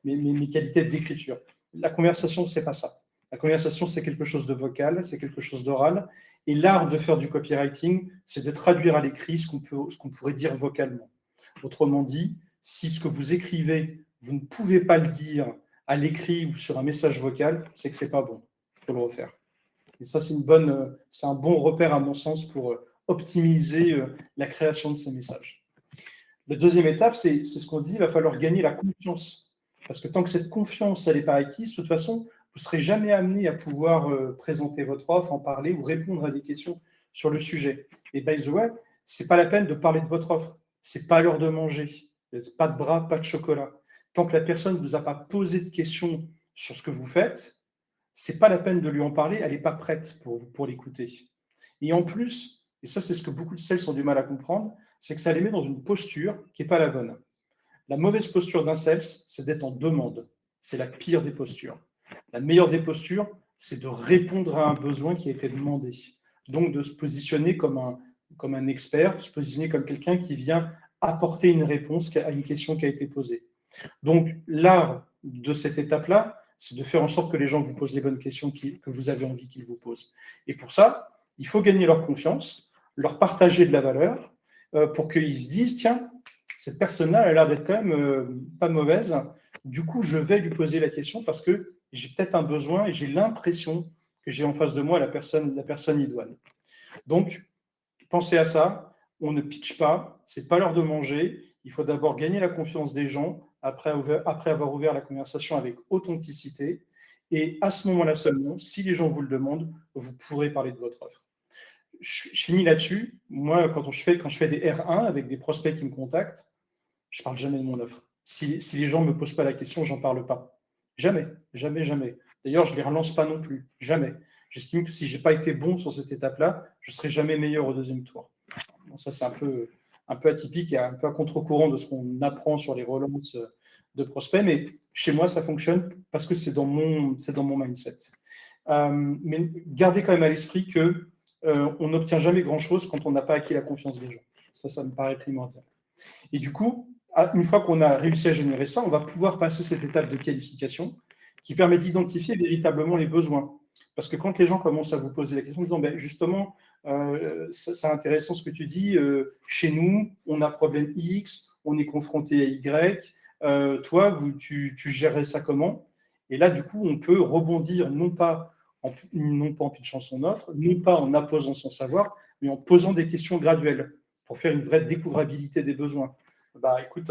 mes qualités d'écriture. La conversation, c'est pas ça. La conversation, c'est quelque chose de vocal, c'est quelque chose d'oral. Et l'art de faire du copywriting, c'est de traduire à l'écrit ce qu'on pourrait dire vocalement. Autrement dit, si ce que vous écrivez, vous ne pouvez pas le dire à l'écrit ou sur un message vocal, c'est que c'est pas bon. Il faut le refaire. Et ça, c'est un bon repère, à mon sens, pour optimiser la création de ces messages. La deuxième étape, c'est ce qu'on dit, il va falloir gagner la confiance. Parce que tant que cette confiance, elle n'est pas acquise, de toute façon, vous ne serez jamais amené à pouvoir présenter votre offre, en parler ou répondre à des questions sur le sujet. Et by the way, ce n'est pas la peine de parler de votre offre. Ce n'est pas l'heure de manger. Pas de bras, pas de chocolat. Tant que la personne ne vous a pas posé de questions sur ce que vous faites, ce n'est pas la peine de lui en parler, elle n'est pas prête pour l'écouter. Et en plus, et ça c'est ce que beaucoup de sales ont du mal à comprendre, c'est que ça les met dans une posture qui n'est pas la bonne. La mauvaise posture d'un sales, c'est d'être en demande. C'est la pire des postures. La meilleure des postures, c'est de répondre à un besoin qui a été demandé. Donc de se positionner comme un expert, se positionner comme quelqu'un qui vient apporter une réponse à une question qui a été posée. Donc l'art de cette étape-là, c'est de faire en sorte que les gens vous posent les bonnes questions que vous avez envie qu'ils vous posent. Et pour ça, il faut gagner leur confiance, leur partager de la valeur pour qu'ils se disent, tiens, cette personne-là, elle a l'air d'être quand même pas mauvaise. Du coup, je vais lui poser la question parce que j'ai peut-être un besoin et j'ai l'impression que j'ai en face de moi la personne idoine. Donc, pensez à ça. On ne pitch pas. C'est pas l'heure de manger. Il faut d'abord gagner la confiance des gens après avoir ouvert la conversation avec authenticité. Et à ce moment-là seulement, si les gens vous le demandent, vous pourrez parler de votre offre. Je finis là-dessus. Moi, quand je fais des R1 avec des prospects qui me contactent, je ne parle jamais de mon offre. Si les gens ne me posent pas la question, j'en parle pas. Jamais, jamais, jamais. D'ailleurs, je ne les relance pas non plus. Jamais. J'estime que si je n'ai pas été bon sur cette étape-là, je ne serai jamais meilleur au deuxième tour. Bon, ça, c'est un peu atypique et un peu à contre-courant de ce qu'on apprend sur les relances de prospects. Mais chez moi, ça fonctionne parce que c'est dans mon mindset. Mais gardez quand même à l'esprit que on n'obtient jamais grand-chose quand on n'a pas acquis la confiance des gens. Ça me paraît primordial. Et du coup, une fois qu'on a réussi à générer ça, on va pouvoir passer cette étape de qualification qui permet d'identifier véritablement les besoins. Parce que quand les gens commencent à vous poser la question, en disant, justement, c'est intéressant ce que tu dis, chez nous, on a problème X, on est confronté à Y, toi, tu gérerais ça comment? Et là, du coup, on peut rebondir non pas en pitchant son offre, non pas en apposant son savoir, mais en posant des questions graduelles pour faire une vraie découvrabilité des besoins. Écoute,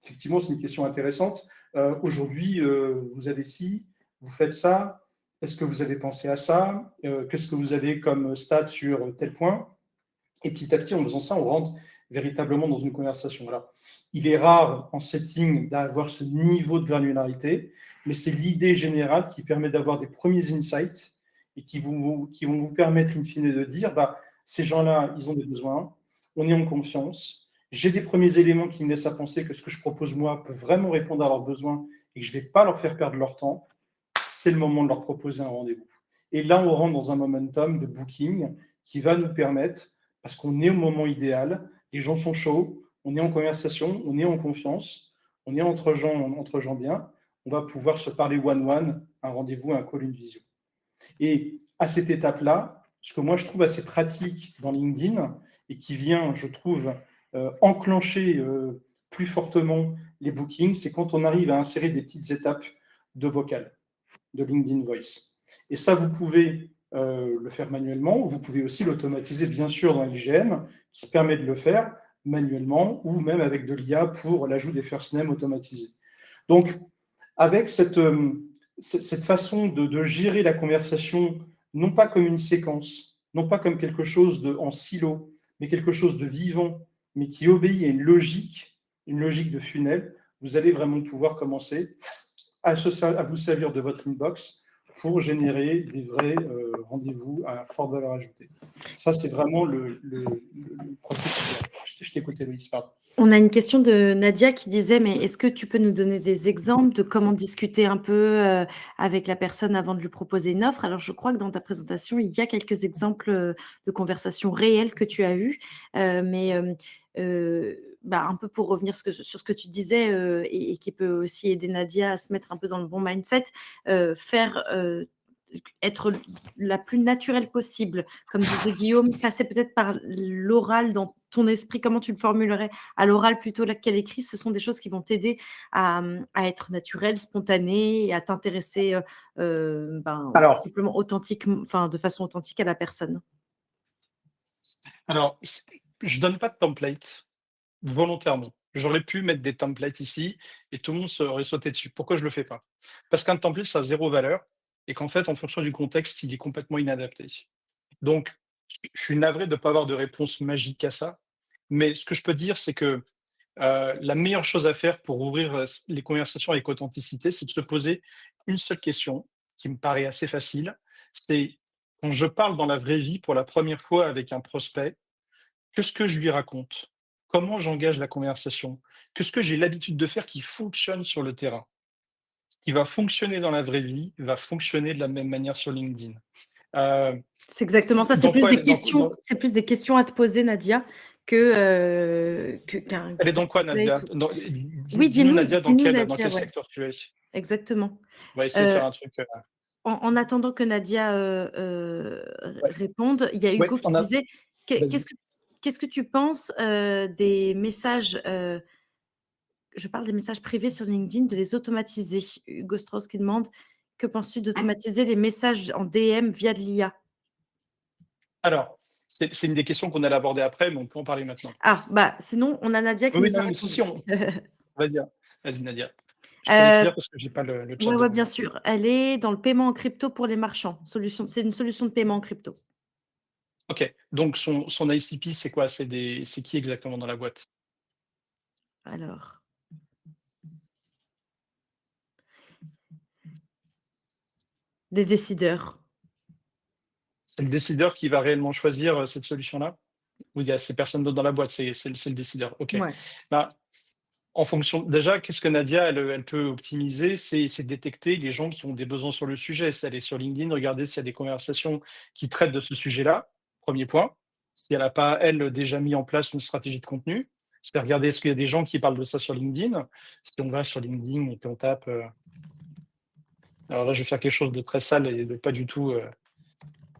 effectivement, c'est une question intéressante. Aujourd'hui, vous avez ci, vous faites ça. Est-ce que vous avez pensé à ça? Qu'est-ce que vous avez comme stat sur tel point? Et petit à petit, en faisant ça, on rentre véritablement dans une conversation. Alors, il est rare en setting d'avoir ce niveau de granularité, mais c'est l'idée générale qui permet d'avoir des premiers insights et qui vont vous permettre, in fine, de dire, ces gens-là, ils ont des besoins, on est en confiance, j'ai des premiers éléments qui me laissent à penser que ce que je propose, moi, peut vraiment répondre à leurs besoins et que je ne vais pas leur faire perdre leur temps. C'est le moment de leur proposer un rendez-vous. Et là, on rentre dans un momentum de booking qui va nous permettre, parce qu'on est au moment idéal, les gens sont chauds, on est en conversation, on est en confiance, on est entre gens bien, on va pouvoir se parler one-one, un rendez-vous, un call, une visio. Et à cette étape-là, ce que moi je trouve assez pratique dans LinkedIn et qui vient, je trouve, enclencher plus fortement les bookings, c'est quand on arrive à insérer des petites étapes de vocal, de LinkedIn Voice. Et ça, vous pouvez le faire manuellement, vous pouvez aussi l'automatiser, bien sûr, dans l'IGN, qui permet de le faire manuellement ou même avec de l'IA pour l'ajout des first names automatisés. Donc, avec cette façon de gérer la conversation, non pas comme une séquence, non pas comme quelque chose en silo, mais quelque chose de vivant, mais qui obéit à une logique de funnel, vous allez vraiment pouvoir commencer à vous servir de votre inbox pour générer des vrais rendez-vous à forte valeur ajoutée. Ça, c'est vraiment le processus. Je t'écoutais, Louise, pardon. On a une question de Nadia qui disait, mais est-ce que tu peux nous donner des exemples de comment discuter un peu avec la personne avant de lui proposer une offre? Alors, je crois que dans ta présentation, il y a quelques exemples de conversations réelles que tu as eues, mais un peu pour revenir sur ce que tu disais et qui peut aussi aider Nadia à se mettre un peu dans le bon mindset, être la plus naturelle possible. Comme disait Guillaume, passer peut-être par l'oral dans ton esprit, comment tu le formulerais à l'oral plutôt qu'à l'écrit, ce sont des choses qui vont t'aider à être naturel, spontané et à t'intéresser simplement de façon authentique à la personne. Alors, je donne pas de template volontairement. J'aurais pu mettre des templates ici et tout le monde serait sauté dessus. Pourquoi je le fais pas? Parce qu'un template, ça a zéro valeur et qu'en fait, en fonction du contexte, il est complètement inadapté. Donc, je suis navré de ne pas avoir de réponse magique à ça, mais ce que je peux dire, c'est que la meilleure chose à faire pour ouvrir les conversations avec authenticité, c'est de se poser une seule question qui me paraît assez facile. C'est quand je parle dans la vraie vie pour la première fois avec un prospect, qu'est-ce que je lui raconte? Comment j'engage la conversation? Qu'est-ce que j'ai l'habitude de faire qui fonctionne sur le terrain? Ce qui va fonctionner dans la vraie vie va fonctionner de la même manière sur LinkedIn. C'est exactement ça. C'est plus des questions à te poser, Nadia, qu'un. Elle est dans quoi, Nadia? Oui, Dis-nous, Nadia, dans quel Nadia, secteur tu es? Exactement. On va essayer de faire un truc. En attendant que Nadia réponde, il y a Hugo qui disait qu'est-ce que tu penses des messages je parle des messages privés sur LinkedIn, de les automatiser. Hugo Strauss qui demande que penses-tu d'automatiser les messages en DM via de l'IA? Alors, c'est une des questions qu'on allait aborder après, mais on peut en parler maintenant. Sinon, on a Nadia qui Oui, nous a non, mais répondu. Vas-y, Nadia. Je te laisse dire parce que j'ai pas le chat. Oui, bien sûr. Elle est dans le paiement en crypto pour les marchands. C'est une solution de paiement en crypto. Ok. Donc, son ICP, c'est quoi? C'est qui exactement dans la boîte? Alors. Des décideurs. C'est le décideur qui va réellement choisir cette solution-là? Ou il y a ces personnes d'autres dans la boîte, c'est le décideur. Ok. Ouais. En fonction, déjà, qu'est-ce que Nadia, elle peut optimiser? C'est détecter les gens qui ont des besoins sur le sujet. C'est aller sur LinkedIn, regarder s'il y a des conversations qui traitent de ce sujet-là. premier point. Si elle n'a pas, elle, déjà mis en place une stratégie de contenu, c'est regarder est-ce qu'il y a des gens qui parlent de ça sur LinkedIn. Si on va sur LinkedIn et qu'on tape, alors là, je vais faire quelque chose de très sale et de pas du tout,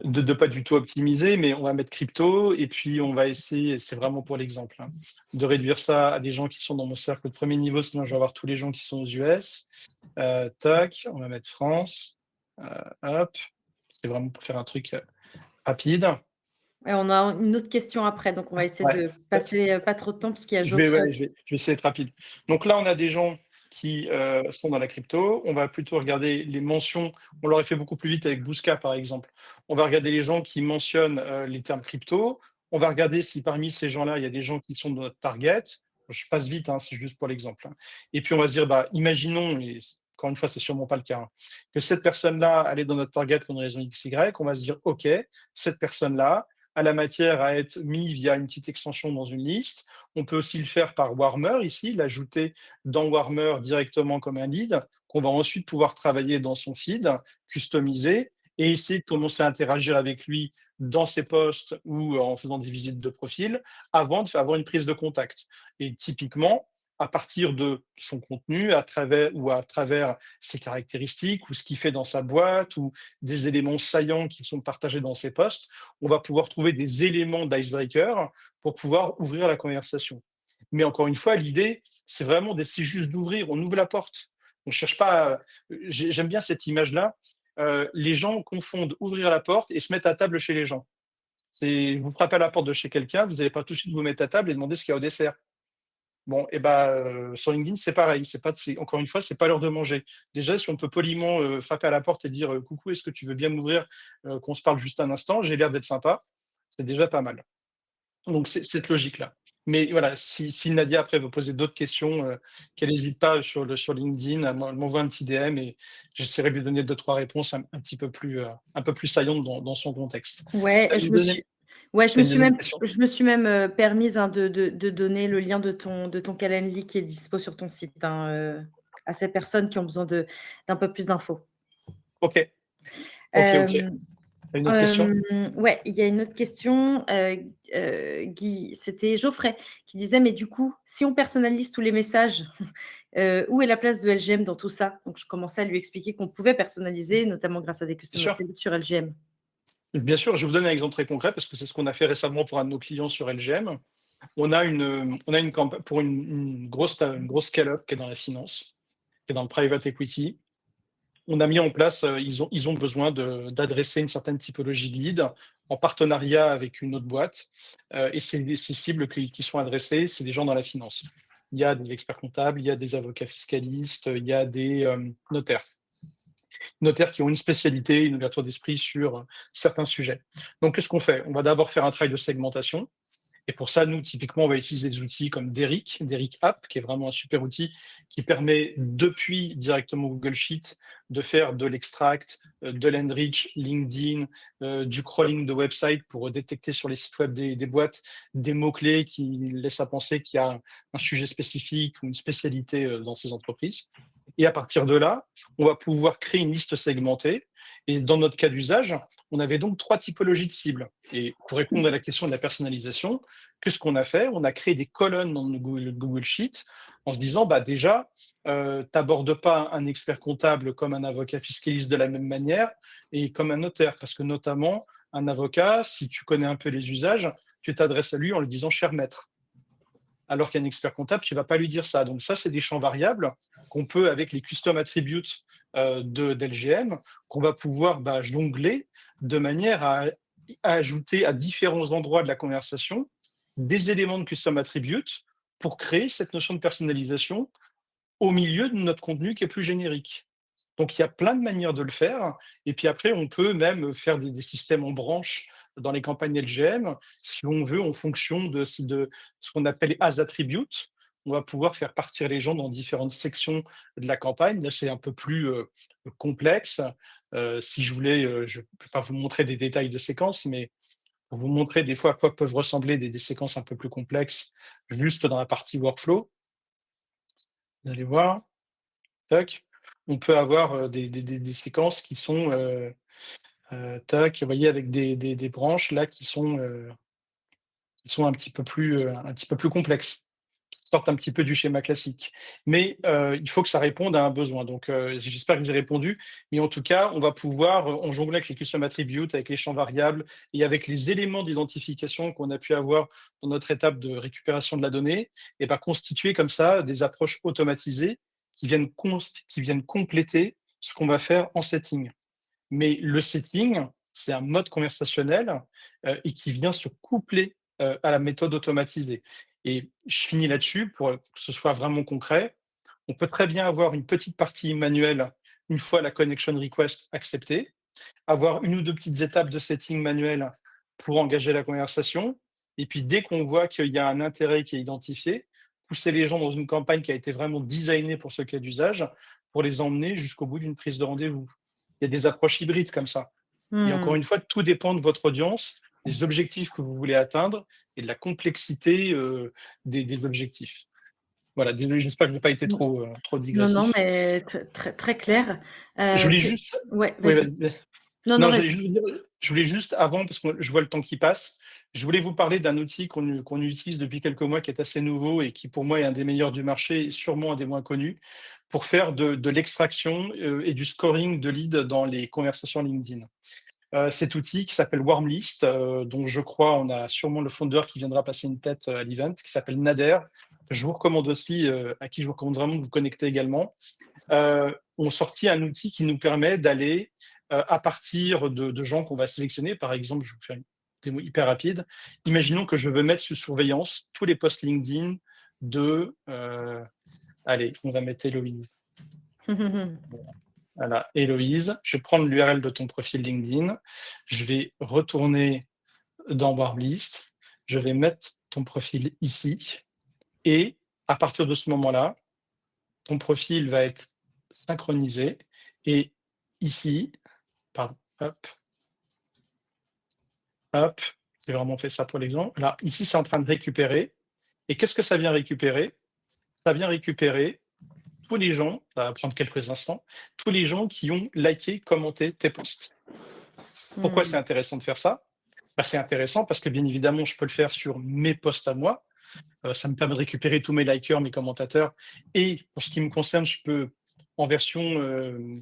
de pas du tout optimisé, mais on va mettre crypto et puis on va essayer, et c'est vraiment pour l'exemple, hein, de réduire ça à des gens qui sont dans mon cercle de premier niveau, sinon je vais avoir tous les gens qui sont aux US. Tac, on va mettre France. Hop, c'est vraiment pour faire un truc rapide. Et on a une autre question après, donc on va essayer Ouais. de passer pas trop de temps parce qu'il y a Je vais, Geoffrey. ouais, je vais essayer d'être rapide. Donc là, on a des gens qui sont dans la crypto. On va plutôt regarder les mentions. On l'aurait fait beaucoup plus vite avec Bousca, par exemple. On va regarder les gens qui mentionnent les termes crypto. On va regarder si parmi ces gens-là, il y a des gens qui sont dans notre target. Je passe vite, hein, c'est juste pour l'exemple, hein. Et puis on va se dire, bah, imaginons, et encore une fois, c'est sûrement pas le cas, hein, que cette personne-là, elle est dans notre target pour une raison XY. On va se dire, OK, cette personne-là a la matière à être mise via une petite extension dans une liste. On peut aussi le faire par Warmer ici, l'ajouter dans Warmer directement comme un lead, qu'on va ensuite pouvoir travailler dans son feed, customiser et essayer de commencer à interagir avec lui dans ses posts ou en faisant des visites de profil avant d'avoir une prise de contact. Et typiquement, à partir de son contenu, à travers ses caractéristiques ou ce qu'il fait dans sa boîte ou des éléments saillants qui sont partagés dans ses posts, on va pouvoir trouver des éléments d'icebreaker pour pouvoir ouvrir la conversation. Mais encore une fois, l'idée, c'est vraiment d'essayer juste d'ouvrir. On ouvre la porte. On cherche pas. J'aime bien cette image-là. Les gens confondent ouvrir la porte et se mettre à table chez les gens. C'est vous frappez à la porte de chez quelqu'un, vous n'allez pas tout de suite vous mettre à table et demander ce qu'il y a au dessert. Bon, et ben sur LinkedIn, c'est pareil. Encore une fois, c'est pas l'heure de manger. Déjà, si on peut poliment frapper à la porte et dire coucou, est-ce que tu veux bien m'ouvrir, qu'on se parle juste un instant, j'ai l'air d'être sympa, c'est déjà pas mal. Donc c'est cette logique-là. Mais voilà, si Nadia après veut poser d'autres questions, qu'elle n'hésite pas sur LinkedIn, elle m'envoie un petit DM et j'essaierai de lui donner 2-3 réponses un petit un peu plus saillantes dans son contexte. Ouais, Tu as une deuxième tu as une deuxième question? je me suis même permise hein, de donner le lien de ton Calendly qui est dispo sur ton site hein, à ces personnes qui ont besoin d'un peu plus d'infos. OK. OK, OK. Euh, Tu as une autre question? Ouais, il y a une autre question, Guy, c'était Geoffrey qui disait: «Mais du coup, si on personnalise tous les messages, où est la place de LGM dans tout ça?» Donc je commençais à lui expliquer qu'on pouvait personnaliser, notamment grâce à des Bien custom sûr. attributes sur LGM. Bien sûr, je vais vous donne un exemple très concret parce que c'est ce qu'on a fait récemment pour un de nos clients sur LGM. On a une campa pour une grosse scale-up qui est dans la finance, qui est dans le private equity. On a mis en place, ils ont besoin d'adresser une certaine typologie de lead en partenariat avec une autre boîte, et ces cibles qui sont adressées, c'est des gens dans la finance. Il y a des experts comptables, il y a des avocats fiscalistes, il y a des, notaires. Notaires qui ont une spécialité, une ouverture d'esprit sur certains sujets. Donc qu'est-ce qu'on fait? On va d'abord faire un travail de segmentation. Et pour ça, nous, typiquement, on va utiliser des outils comme Derrick App, qui est vraiment un super outil qui permet, depuis directement Google Sheet, de faire de l'extract, de l'enrich, LinkedIn, du crawling de website pour détecter sur les sites web des boîtes des mots-clés qui laissent à penser qu'il y a un sujet spécifique ou une spécialité dans ces entreprises. Et à partir de là, on va pouvoir créer une liste segmentée. Et dans notre cas d'usage, on avait donc 3 typologies de cibles. Et pour répondre à la question de la personnalisation, qu'est-ce qu'on a fait? On a créé des colonnes dans le Google Sheet en se disant, bah déjà, t'abordes pas un expert comptable comme un avocat fiscaliste de la même manière et comme un notaire. Parce que notamment, un avocat, si tu connais un peu les usages, tu t'adresses à lui en lui disant cher maître. Alors qu'un expert comptable, tu vas pas lui dire ça. Donc ça, c'est des champs variables qu'on peut, avec les custom attributes d'LGM, qu'on va pouvoir jongler de manière à ajouter à différents endroits de la conversation des éléments de custom attributes pour créer cette notion de personnalisation au milieu de notre contenu qui est plus générique. Donc il y a plein de manières de le faire. Et puis après, on peut même faire des systèmes en branche dans les campagnes LGM, si on veut, en fonction de ce qu'on appelle as attributes. On va pouvoir faire partir les gens dans différentes sections de la campagne. Là, c'est un peu plus complexe. Si je voulais, je ne peux pas vous montrer des détails de séquences, mais pour vous montrer des fois à quoi peuvent ressembler des séquences un peu plus complexes, juste dans la partie workflow. Vous allez voir. Tac. On peut avoir des séquences qui sont tac, vous voyez avec des branches là qui sont un petit peu plus complexes, qui sortent un petit peu du schéma classique. Mais, il faut que ça réponde à un besoin. Donc, j'espère que j'ai répondu. Mais en tout cas, on va pouvoir, en jonglant avec les custom attributes, avec les champs variables et avec les éléments d'identification qu'on a pu avoir dans notre étape de récupération de la donnée, et bah, constituer comme ça des approches automatisées qui viennent compléter ce qu'on va faire en setting. Mais le setting, c'est un mode conversationnel, et qui vient se coupler, à la méthode automatisée. Et je finis là-dessus pour, que ce soit vraiment concret. On peut très bien avoir une petite partie manuelle une fois la connection request acceptée, avoir une ou 2 petites étapes de setting manuel pour engager la conversation et puis dès qu'on voit qu'il y a un intérêt qui est identifié, pousser les gens dans une campagne qui a été vraiment designée pour ce cas d'usage, pour les emmener jusqu'au bout d'une prise de rendez-vous. Il y a des approches hybrides comme ça. Et encore Mmh. une fois, tout dépend de votre audience, des objectifs que vous voulez atteindre et de la complexité, des objectifs. Voilà, désolé, j'espère que je n'ai pas été Mmh. trop Non, non, digressif. mais très très clair. Je voulais Que juste Ouais, oui, vas-y. vas-y. Non, non, Non, j'allais vas-y. juste vous dire, je voulais juste avant, parce que je vois le temps qui passe, je voulais vous parler d'un outil qu'on utilise depuis quelques mois, qui est assez nouveau et qui pour moi est un des meilleurs du marché et sûrement un des moins connus, pour faire de l'extraction, et du scoring de leads dans les conversations LinkedIn. Cet outil qui s'appelle Warmlist, dont je crois on a sûrement le founder qui viendra passer une tête, à l'event, qui s'appelle Nader, que je vous recommande aussi, à qui je vous recommande vraiment de vous connecter également. Ont sorti un outil qui nous permet d'aller, à partir de gens qu'on va sélectionner. Par exemple, je vais vous faire une démo hyper rapide. Imaginons que je veux mettre sous surveillance tous les posts LinkedIn de, allez, on va mettre Héloïse. Voilà, Héloïse. Je vais prendre l'URL de ton profil LinkedIn. Je vais retourner dans Warblist. Je vais mettre ton profil ici. Et à partir de ce moment-là, ton profil va être synchronisé. Et ici, pardon, hop, hop, j'ai vraiment fait ça pour l'exemple. Là, ici, c'est en train de récupérer. Et qu'est-ce que ça vient récupérer? Ça vient récupérer tous les gens, ça va prendre quelques instants, tous les gens qui ont liké, commenté tes posts. Pourquoi c'est Mmh. intéressant de faire ça? Bah, c'est intéressant parce que bien évidemment, je peux le faire sur mes posts à moi. Ça me permet de récupérer tous mes likers, mes commentateurs. Et pour ce qui me concerne, je peux, en version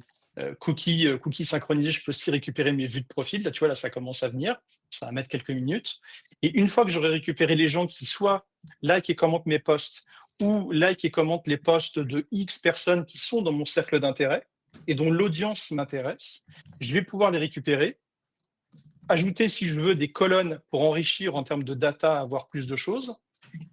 cookie synchronisé, je peux aussi récupérer mes vues de profil. Là, tu vois, là, ça commence à venir. Ça va mettre quelques minutes. Et une fois que j'aurai récupéré les gens qui soit like et commentent mes posts ou like et commentent les posts de X personnes qui sont dans mon cercle d'intérêt et dont l'audience m'intéresse, je vais pouvoir les récupérer, ajouter, si je veux, des colonnes pour enrichir en termes de data, avoir plus de choses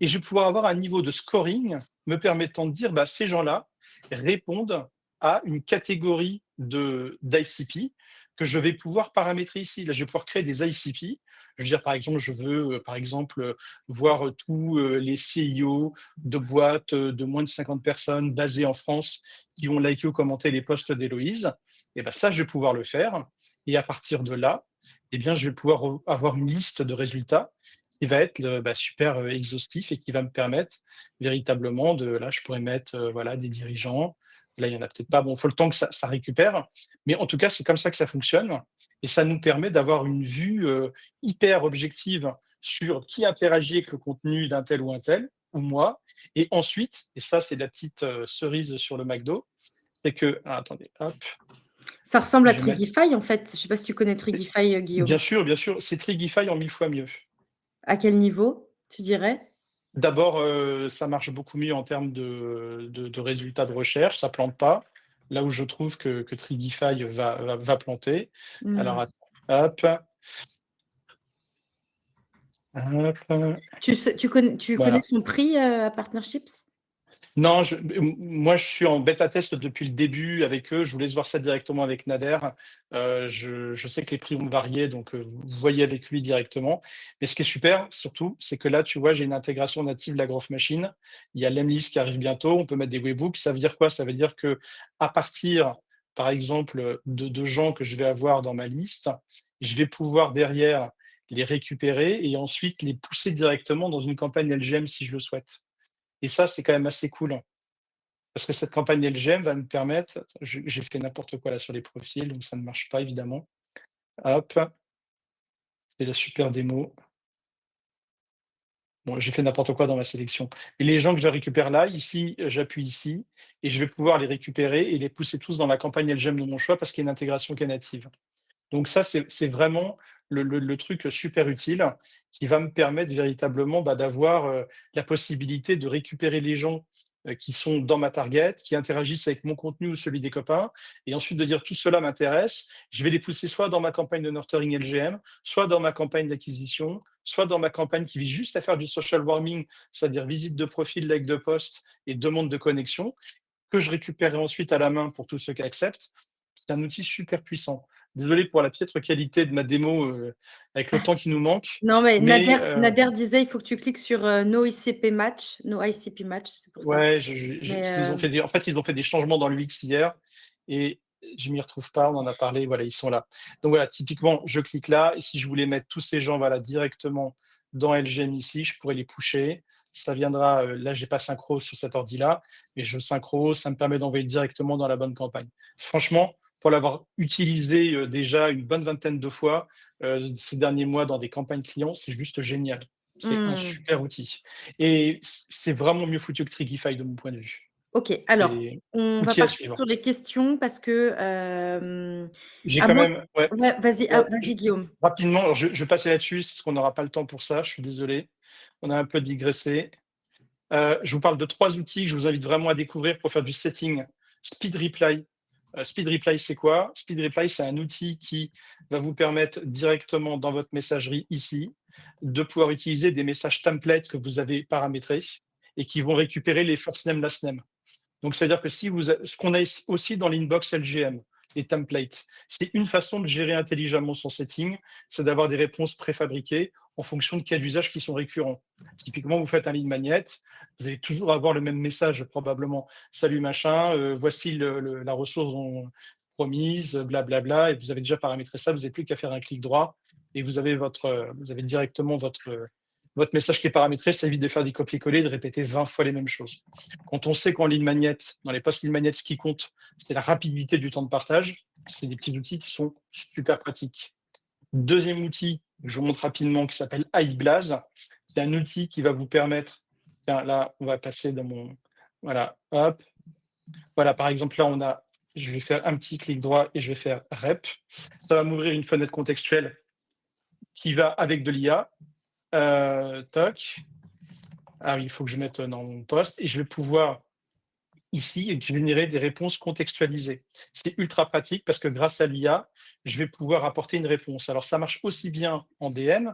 et je vais pouvoir avoir un niveau de scoring me permettant de dire, bah, ces gens-là répondent à une catégorie d'ICP que je vais pouvoir paramétrer ici. Là, je vais pouvoir créer des ICP. Je veux dire, par exemple, je veux, par exemple, voir tous les CIO de boîtes de moins de 50 personnes basées en France qui ont liké ou commenté les posts d'Héloïse. Et ben ça, je vais pouvoir le faire. Et à partir de là, eh bien, je vais pouvoir avoir une liste de résultats qui va être bah, super exhaustif et qui va me permettre véritablement de, là, je pourrais mettre voilà, des dirigeants. Là, il n'y en a peut-être pas. Bon, il faut le temps que ça récupère. Mais en tout cas, c'est comme ça que ça fonctionne. Et ça nous permet d'avoir une vue hyper objective sur qui interagit avec le contenu d'un tel ou un tel, ou moi. Et ensuite, et ça, c'est la petite cerise sur le McDo, c'est que, ah, attendez, hop, Ça ressemble à je vais mettre, Trigify, en fait. Je sais pas si tu connais Trigify, Guillaume. bien sûr, c'est Trigify en 1000 fois mieux. À quel niveau, tu dirais? D'abord, ça marche beaucoup mieux en termes de résultats de recherche, ça plante pas. Là où je trouve que Trigify va planter. Mmh. Alors attends, hop, hop, Tu connais voilà. son prix, à Partnerships? Non, moi, je suis en bêta test depuis le début avec eux. Je vous laisse voir ça directement avec Nader. Je sais que les prix vont varier, donc vous voyez avec lui directement. Mais ce qui est super, surtout, c'est que là, tu vois, j'ai une intégration native de la Growth Machine. Il y a l'Emlist qui arrive bientôt. On peut mettre des webbooks. Ça veut dire quoi? Ça veut dire que à partir, par exemple, de gens que je vais avoir dans ma liste, je vais pouvoir derrière les récupérer et ensuite les pousser directement dans une campagne LGM si je le souhaite. Et ça, c'est quand même assez cool, hein, parce que cette campagne LGM va me permettre, j'ai fait n'importe quoi là sur les profils, donc ça ne marche pas évidemment. Hop, c'est la super démo. Bon, j'ai fait n'importe quoi dans ma sélection. Et les gens que je récupère là, ici, j'appuie ici et je vais pouvoir les récupérer et les pousser tous dans ma campagne LGM de mon choix parce qu'il y a une intégration qui est native. Donc ça, c'est vraiment le truc super utile qui va me permettre véritablement, d'avoir, la possibilité de récupérer les gens, qui sont dans ma target, qui interagissent avec mon contenu ou celui des copains et ensuite de dire: «Tout cela m'intéresse». Je vais les pousser soit dans ma campagne de nurturing LGM, soit dans ma campagne d'acquisition, soit dans ma campagne qui vise juste à faire du social warming, c'est-à-dire visite de profil, like de post et demande de connexion, que je récupérerai ensuite à la main pour tous ceux qui acceptent. C'est un outil super puissant. Désolé pour la piètre qualité de ma démo, avec le temps qui nous manque, Non, mais mais Nader disait: «Il faut que tu cliques sur, No ICP match, No ICP match», c'est pour ça. ouais, Mais, ils ont fait des en fait, ils ont fait des changements dans l'UX hier et je m'y retrouve pas, on en a parlé, voilà, ils sont là. Donc voilà, typiquement, je clique là et si je voulais mettre tous ces gens, voilà, directement dans LGM ici, je pourrais les pusher. Ça viendra, là, j'ai pas synchro sur cet ordi-là, mais je synchro, ça me permet d'envoyer directement dans la bonne campagne. Franchement, pour l'avoir utilisé, déjà une bonne vingtaine de fois, ces derniers mois dans des campagnes clients, c'est juste génial. C'est un mmh, super outil. Et c'est vraiment mieux foutu que Trigify de mon point de vue. OK. Alors, C'est on va outil à partir suivre. sur les questions parce que, J'ai à quand moins même ouais, ouais, vas-y, ouais, vas-y Guillaume. rapidement, alors je vais passer là-dessus parce qu'on n'aura pas le temps pour ça, je suis désolé. On a un peu digressé. Je vous parle de 3 outils que je vous invite vraiment à découvrir pour faire du setting. Speed Reply. Speed Reply, c'est quoi? Speed Reply, c'est un outil qui va vous permettre directement dans votre messagerie ici, de pouvoir utiliser des messages templates que vous avez paramétrés et qui vont récupérer les first name, last name. Donc, c'est-à-dire que si vous ce qu'on a aussi dans l'inbox LGM, les templates, c'est une façon de gérer intelligemment son setting, c'est d'avoir des réponses préfabriquées en fonction de cas d'usage qui sont récurrents. Typiquement, vous faites un lead magnet, vous allez toujours avoir le même message probablement. Salut machin, voici la ressource promise, blablabla, et vous avez déjà paramétré ça, vous n'avez plus qu'à faire un clic droit et vous avez directement votre message qui est paramétré, ça évite de faire des copier-coller, de répéter 20 fois les mêmes choses. Quand on sait qu'en ligne magnet, dans les posts ligne magnet, ce qui compte, c'est la rapidité du temps de partage, c'est des petits outils qui sont super pratiques. Deuxième outil, je vous montre rapidement, qui s'appelle iBlaze. C'est un outil qui va vous permettre, tiens, là, on va passer dans mon, voilà, hop, voilà, par exemple, là, je vais faire un petit clic droit et je vais faire rep. Ça va m'ouvrir une fenêtre contextuelle qui va avec de l'IA. Toc. Ah oui, il faut que je mette dans mon poste et je vais pouvoir ici générer des réponses contextualisées. C'est ultra pratique parce que grâce à l'IA, je vais pouvoir apporter une réponse. Alors ça marche aussi bien en DM,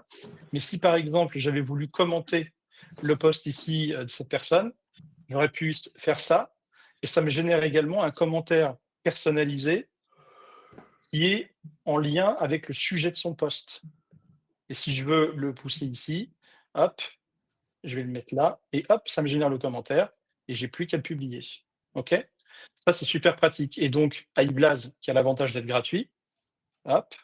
mais si par exemple j'avais voulu commenter le post ici de cette personne, j'aurais pu faire ça et ça me génère également un commentaire personnalisé qui est en lien avec le sujet de son post. Et si je veux le pousser ici, hop, je vais le mettre là, et hop, ça me génère le commentaire, et j'ai plus qu'à le publier. OK? Ça, c'est super pratique. Et donc, iBlaze, qui a l'avantage d'être gratuit, hop,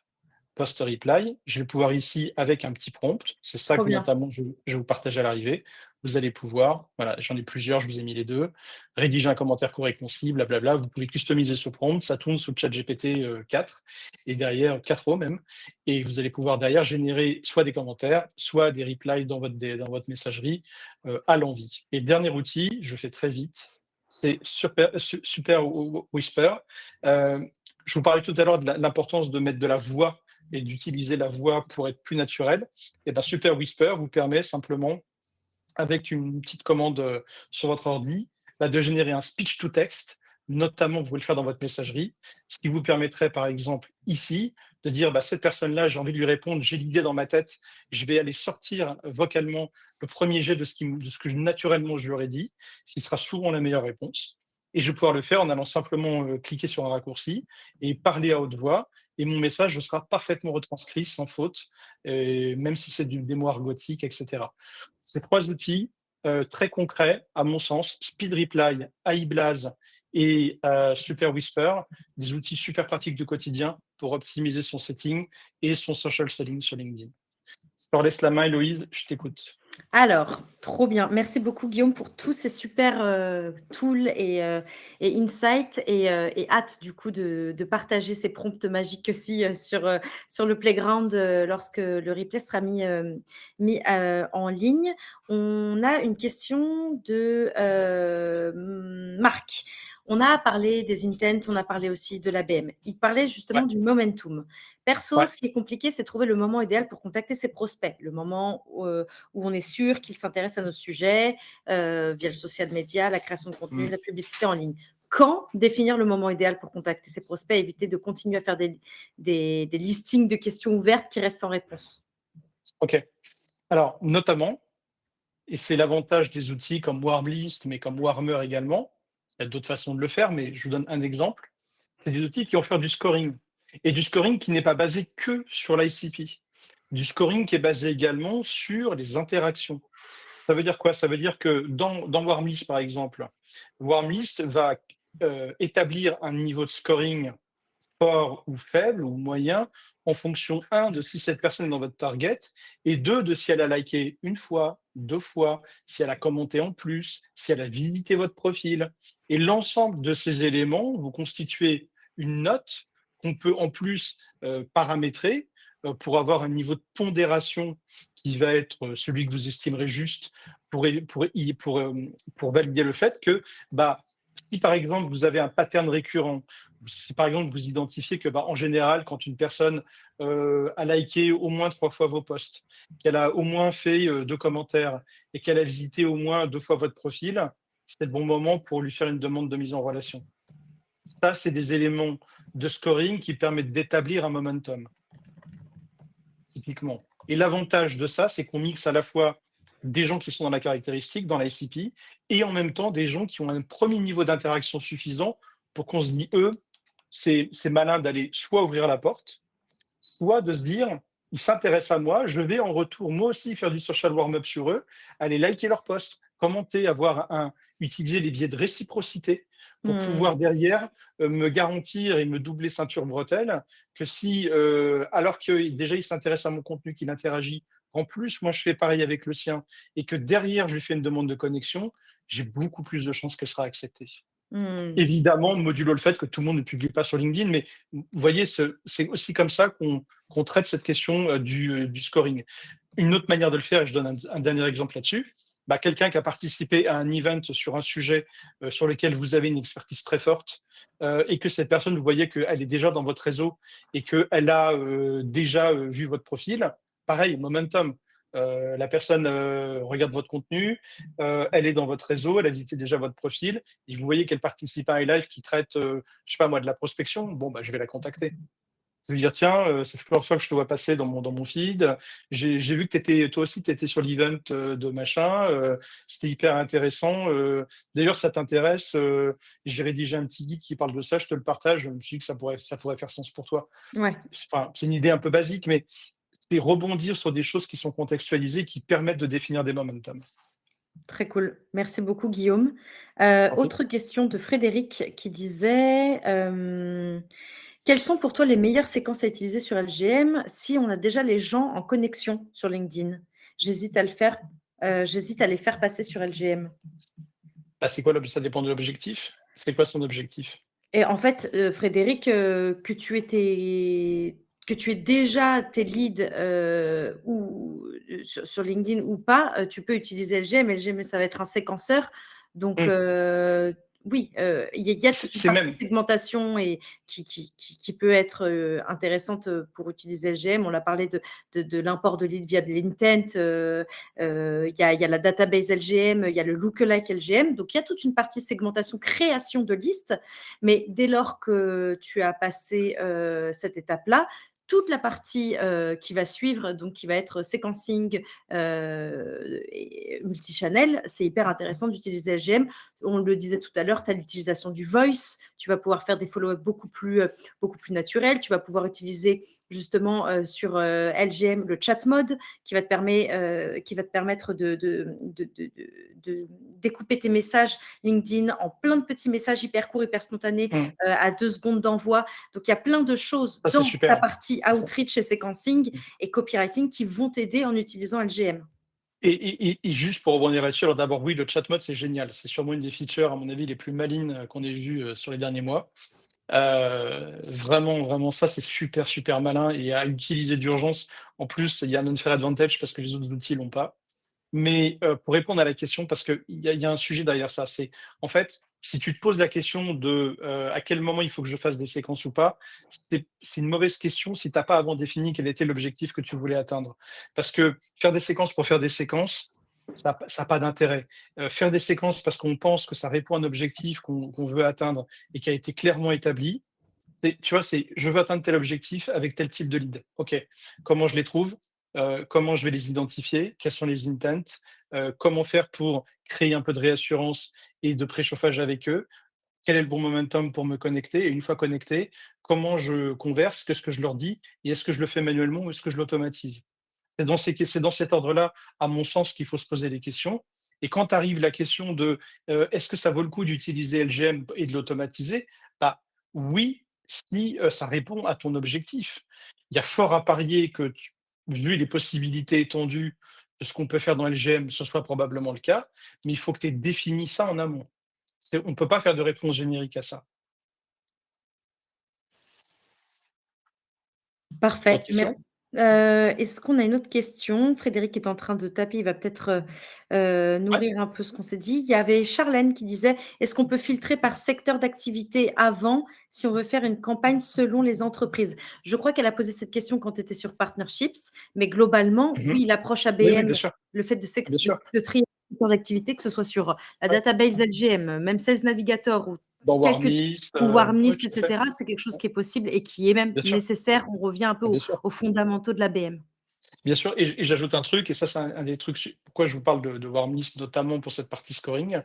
post reply, je vais pouvoir ici, avec un petit prompt, c'est ça Trop que bien. notamment je vais vous partager à l'arrivée, vous allez pouvoir, voilà, j'en ai plusieurs, je vous ai mis les deux, rédiger un commentaire court et concis, blablabla, vous pouvez customiser ce prompt, ça tourne sous ChatGPT 4, et derrière 4 même, et vous allez pouvoir derrière générer soit des commentaires, soit des replies dans votre messagerie à l'envie. Et dernier outil, je fais très vite, c'est Super Whisper. Euh, je vous parlais tout à l'heure de l'importance de mettre de la voix et d'utiliser la voix pour être plus naturel, et bien Super Whisper vous permet simplement, avec une petite commande sur votre ordi, de générer un speech to text, notamment vous pouvez le faire dans votre messagerie, ce qui vous permettrait par exemple ici de dire cette personne-là, j'ai envie de lui répondre, j'ai l'idée dans ma tête, je vais aller sortir vocalement le premier jet de ce que naturellement je lui aurais dit, ce qui sera souvent la meilleure réponse. Et je vais pouvoir le faire en allant simplement cliquer sur un raccourci et parler à haute voix. Et mon message sera parfaitement retranscrit sans faute, même si c'est des mots argotiques, etc. Ces 3 outils très concrets, à mon sens, Speed Reply, iBlaze et Super Whisper, des outils super pratiques du quotidien pour optimiser son setting et son social selling sur LinkedIn. Je te laisse la main, Héloïse, je t'écoute. Alors, trop bien. Merci beaucoup, Guillaume, pour tous ces super tools et insights et hâte du coup de partager ces prompts magiques aussi sur le playground lorsque le replay sera mis en ligne. On a une question de Marc. On a parlé des intents, on a parlé aussi de l'ABM. Il parlait justement Ouais, du momentum. Perso, ouais. ce qui est compliqué, c'est trouver le moment idéal pour contacter ses prospects, le moment où on est sûr qu'ils s'intéressent à nos sujets via le social media, la création de contenu, Mm. la publicité en ligne. Quand définir le moment idéal pour contacter ses prospects, éviter de continuer à faire des listings de questions ouvertes qui restent sans réponse? OK. Alors, notamment, et c'est l'avantage des outils comme Warmlist, mais comme Warmer également, il y a d'autres façons de le faire, mais je vous donne un exemple. C'est des outils qui vont faire du scoring. Et du scoring qui n'est pas basé que sur l'ICP. Du scoring qui est basé également sur les interactions. Ça veut dire quoi? Ça veut dire que dans Warmlist, par exemple, Warmlist va établir un niveau de scoring fort ou faible ou moyen en fonction, un, de si cette personne est dans votre target et deux, de si elle a liké une fois, deux fois, si elle a commenté en plus, si elle a visité votre profil. Et l'ensemble de ces éléments, vous constituez une note qu'on peut en plus paramétrer pour avoir un niveau de pondération qui va être celui que vous estimerez juste pour valider le fait que bah, si par exemple vous avez un pattern récurrent, si par exemple vous identifiez que en général, quand une personne a liké au moins 3 fois vos posts, qu'elle a au moins fait 2 commentaires et qu'elle a visité au moins 2 fois votre profil, c'est le bon moment pour lui faire une demande de mise en relation. Ça, c'est des éléments de scoring qui permettent d'établir un momentum, typiquement. Et l'avantage de ça, c'est qu'on mixe à la fois des gens qui sont dans la caractéristique, dans la SCP, et en même temps des gens qui ont un premier niveau d'interaction suffisant pour qu'on se dise, c'est malin d'aller soit ouvrir la porte, soit de se dire, ils s'intéressent à moi, je vais en retour, moi aussi, faire du social warm-up sur eux, aller liker leurs posts, commenter, utiliser les biais de réciprocité pour pouvoir derrière me garantir et me doubler ceinture bretelle que si, alors que déjà il s'intéresse à mon contenu, qu'il interagit, en plus, moi je fais pareil avec le sien et que derrière je lui fais une demande de connexion, j'ai beaucoup plus de chances qu'elle sera acceptée. Évidemment, modulo le fait que tout le monde ne publie pas sur LinkedIn, mais vous voyez, c'est aussi comme ça qu'on traite cette question du scoring. Une autre manière de le faire, et je donne un dernier exemple là-dessus, quelqu'un qui a participé à un event sur un sujet sur lequel vous avez une expertise très forte et que cette personne, vous voyez qu'elle est déjà dans votre réseau et qu'elle a déjà vu votre profil, pareil, momentum. La personne regarde votre contenu, elle est dans votre réseau, elle a visité déjà votre profil, et vous voyez qu'elle participe à un live qui traite, je sais pas moi, de la prospection, bon, je vais la contacter. Je vais lui dire, tiens, ça fait plusieurs fois que je te vois passer dans mon feed, j'ai vu que toi aussi, tu étais sur l'event de machin, c'était hyper intéressant, d'ailleurs, ça t'intéresse, j'ai rédigé un petit guide qui parle de ça, je te le partage, je me suis dit que ça pourrait faire sens pour toi. Ouais, Enfin, c'est une idée un peu basique, mais c'est rebondir sur des choses qui sont contextualisées, qui permettent de définir des momentum. très cool. Merci beaucoup, Guillaume. Autre question de Frédéric qui disait quelles sont pour toi les meilleures séquences à utiliser sur LGM si on a déjà les gens en connexion sur LinkedIn? J'hésite à les faire passer sur LGM. C'est quoi ça dépend de l'objectif. C'est quoi son objectif? Et en fait, Frédéric, que tu aies déjà tes leads sur LinkedIn ou pas, tu peux utiliser LGM. LGM, ça va être un séquenceur. Donc, Mmh. oui, il y a toute une C'est partie même segmentation et qui peut être intéressante pour utiliser LGM. On a parlé de l'import de leads via de l'intent. Il y a la database LGM, il y a le lookalike LGM. Donc, il y a toute une partie segmentation, création de listes. Mais dès lors que tu as passé cette étape-là, toute la partie qui va suivre, donc qui va être sequencing et multichannel, c'est hyper intéressant d'utiliser LGM. On le disait tout à l'heure, tu as l'utilisation du voice, tu vas pouvoir faire des follow-up beaucoup plus naturels, tu vas pouvoir utiliser justement sur LGM, le chat mode qui va te permettre de découper tes messages LinkedIn en plein de petits messages hyper courts, hyper spontanés à 2 secondes d'envoi. Donc, il y a plein de choses Ça, c'est dans ta super. partie outreach et sequencing et copywriting qui vont t'aider en utilisant LGM. Et juste pour rebondir là-dessus, alors d'abord, oui, le chat mode, c'est génial. C'est sûrement une des features, à mon avis, les plus malines qu'on ait vues sur les derniers mois. Vraiment, vraiment, ça, c'est super, super malin et à utiliser d'urgence. En plus, il y a un unfair advantage parce que les autres outils l'ont pas. Mais pour répondre à la question, parce qu'il y a un sujet derrière ça, c'est en fait, si tu te poses la question de à quel moment il faut que je fasse des séquences ou pas, c'est une mauvaise question si tu n'as pas avant défini quel était l'objectif que tu voulais atteindre. Parce que faire des séquences pour faire des séquences, ça n'a pas d'intérêt. Faire des séquences parce qu'on pense que ça répond à un objectif qu'on veut atteindre et qui a été clairement établi, tu vois, c'est je veux atteindre tel objectif avec tel type de lead. OK. Comment je les trouve? Comment je vais les identifier? Quels sont les intents? Comment faire pour créer un peu de réassurance et de préchauffage avec eux? Quel est le bon momentum pour me connecter? Et une fois connecté, comment je converse? Qu'est-ce que je leur dis? Et est-ce que je le fais manuellement ou est-ce que je l'automatise? C'est dans cet ordre-là, à mon sens, qu'il faut se poser les questions. Et quand arrive la question de est-ce que ça vaut le coup d'utiliser LGM et de l'automatiser? Bah, oui, si ça répond à ton objectif. Il y a fort à parier que, vu les possibilités étendues de ce qu'on peut faire dans LGM, ce soit probablement le cas, mais il faut que tu aies défini ça en amont. On ne peut pas faire de réponse générique à ça. Parfait. Autre question? Est-ce qu'on a une autre question? Frédéric est en train de taper, il va peut-être Ouais. nourrir un peu ce qu'on s'est dit. Il y avait Charlène qui disait, est-ce qu'on peut filtrer par secteur d'activité avant si on veut faire une campagne selon les entreprises? Je crois qu'elle a posé cette question quand tu étais sur Partnerships, mais globalement, Mhm. oui, l'approche Oui, oui, ABM, bien sûr. le fait Bien sûr. de trier le secteur d'activité, que ce soit sur la Ouais. database LGM, même Sales Navigator ou Dans quelques Warmist, ou ouais, Warmlist, tout à fait. etc., c'est quelque chose qui est possible et qui est même Bien sûr. nécessaire. On revient un peu Bien sûr. aux fondamentaux de l'ABM. Bien sûr, et j'ajoute un truc, et ça, c'est un des trucs, pourquoi je vous parle de Warmlist, notamment pour cette partie scoring,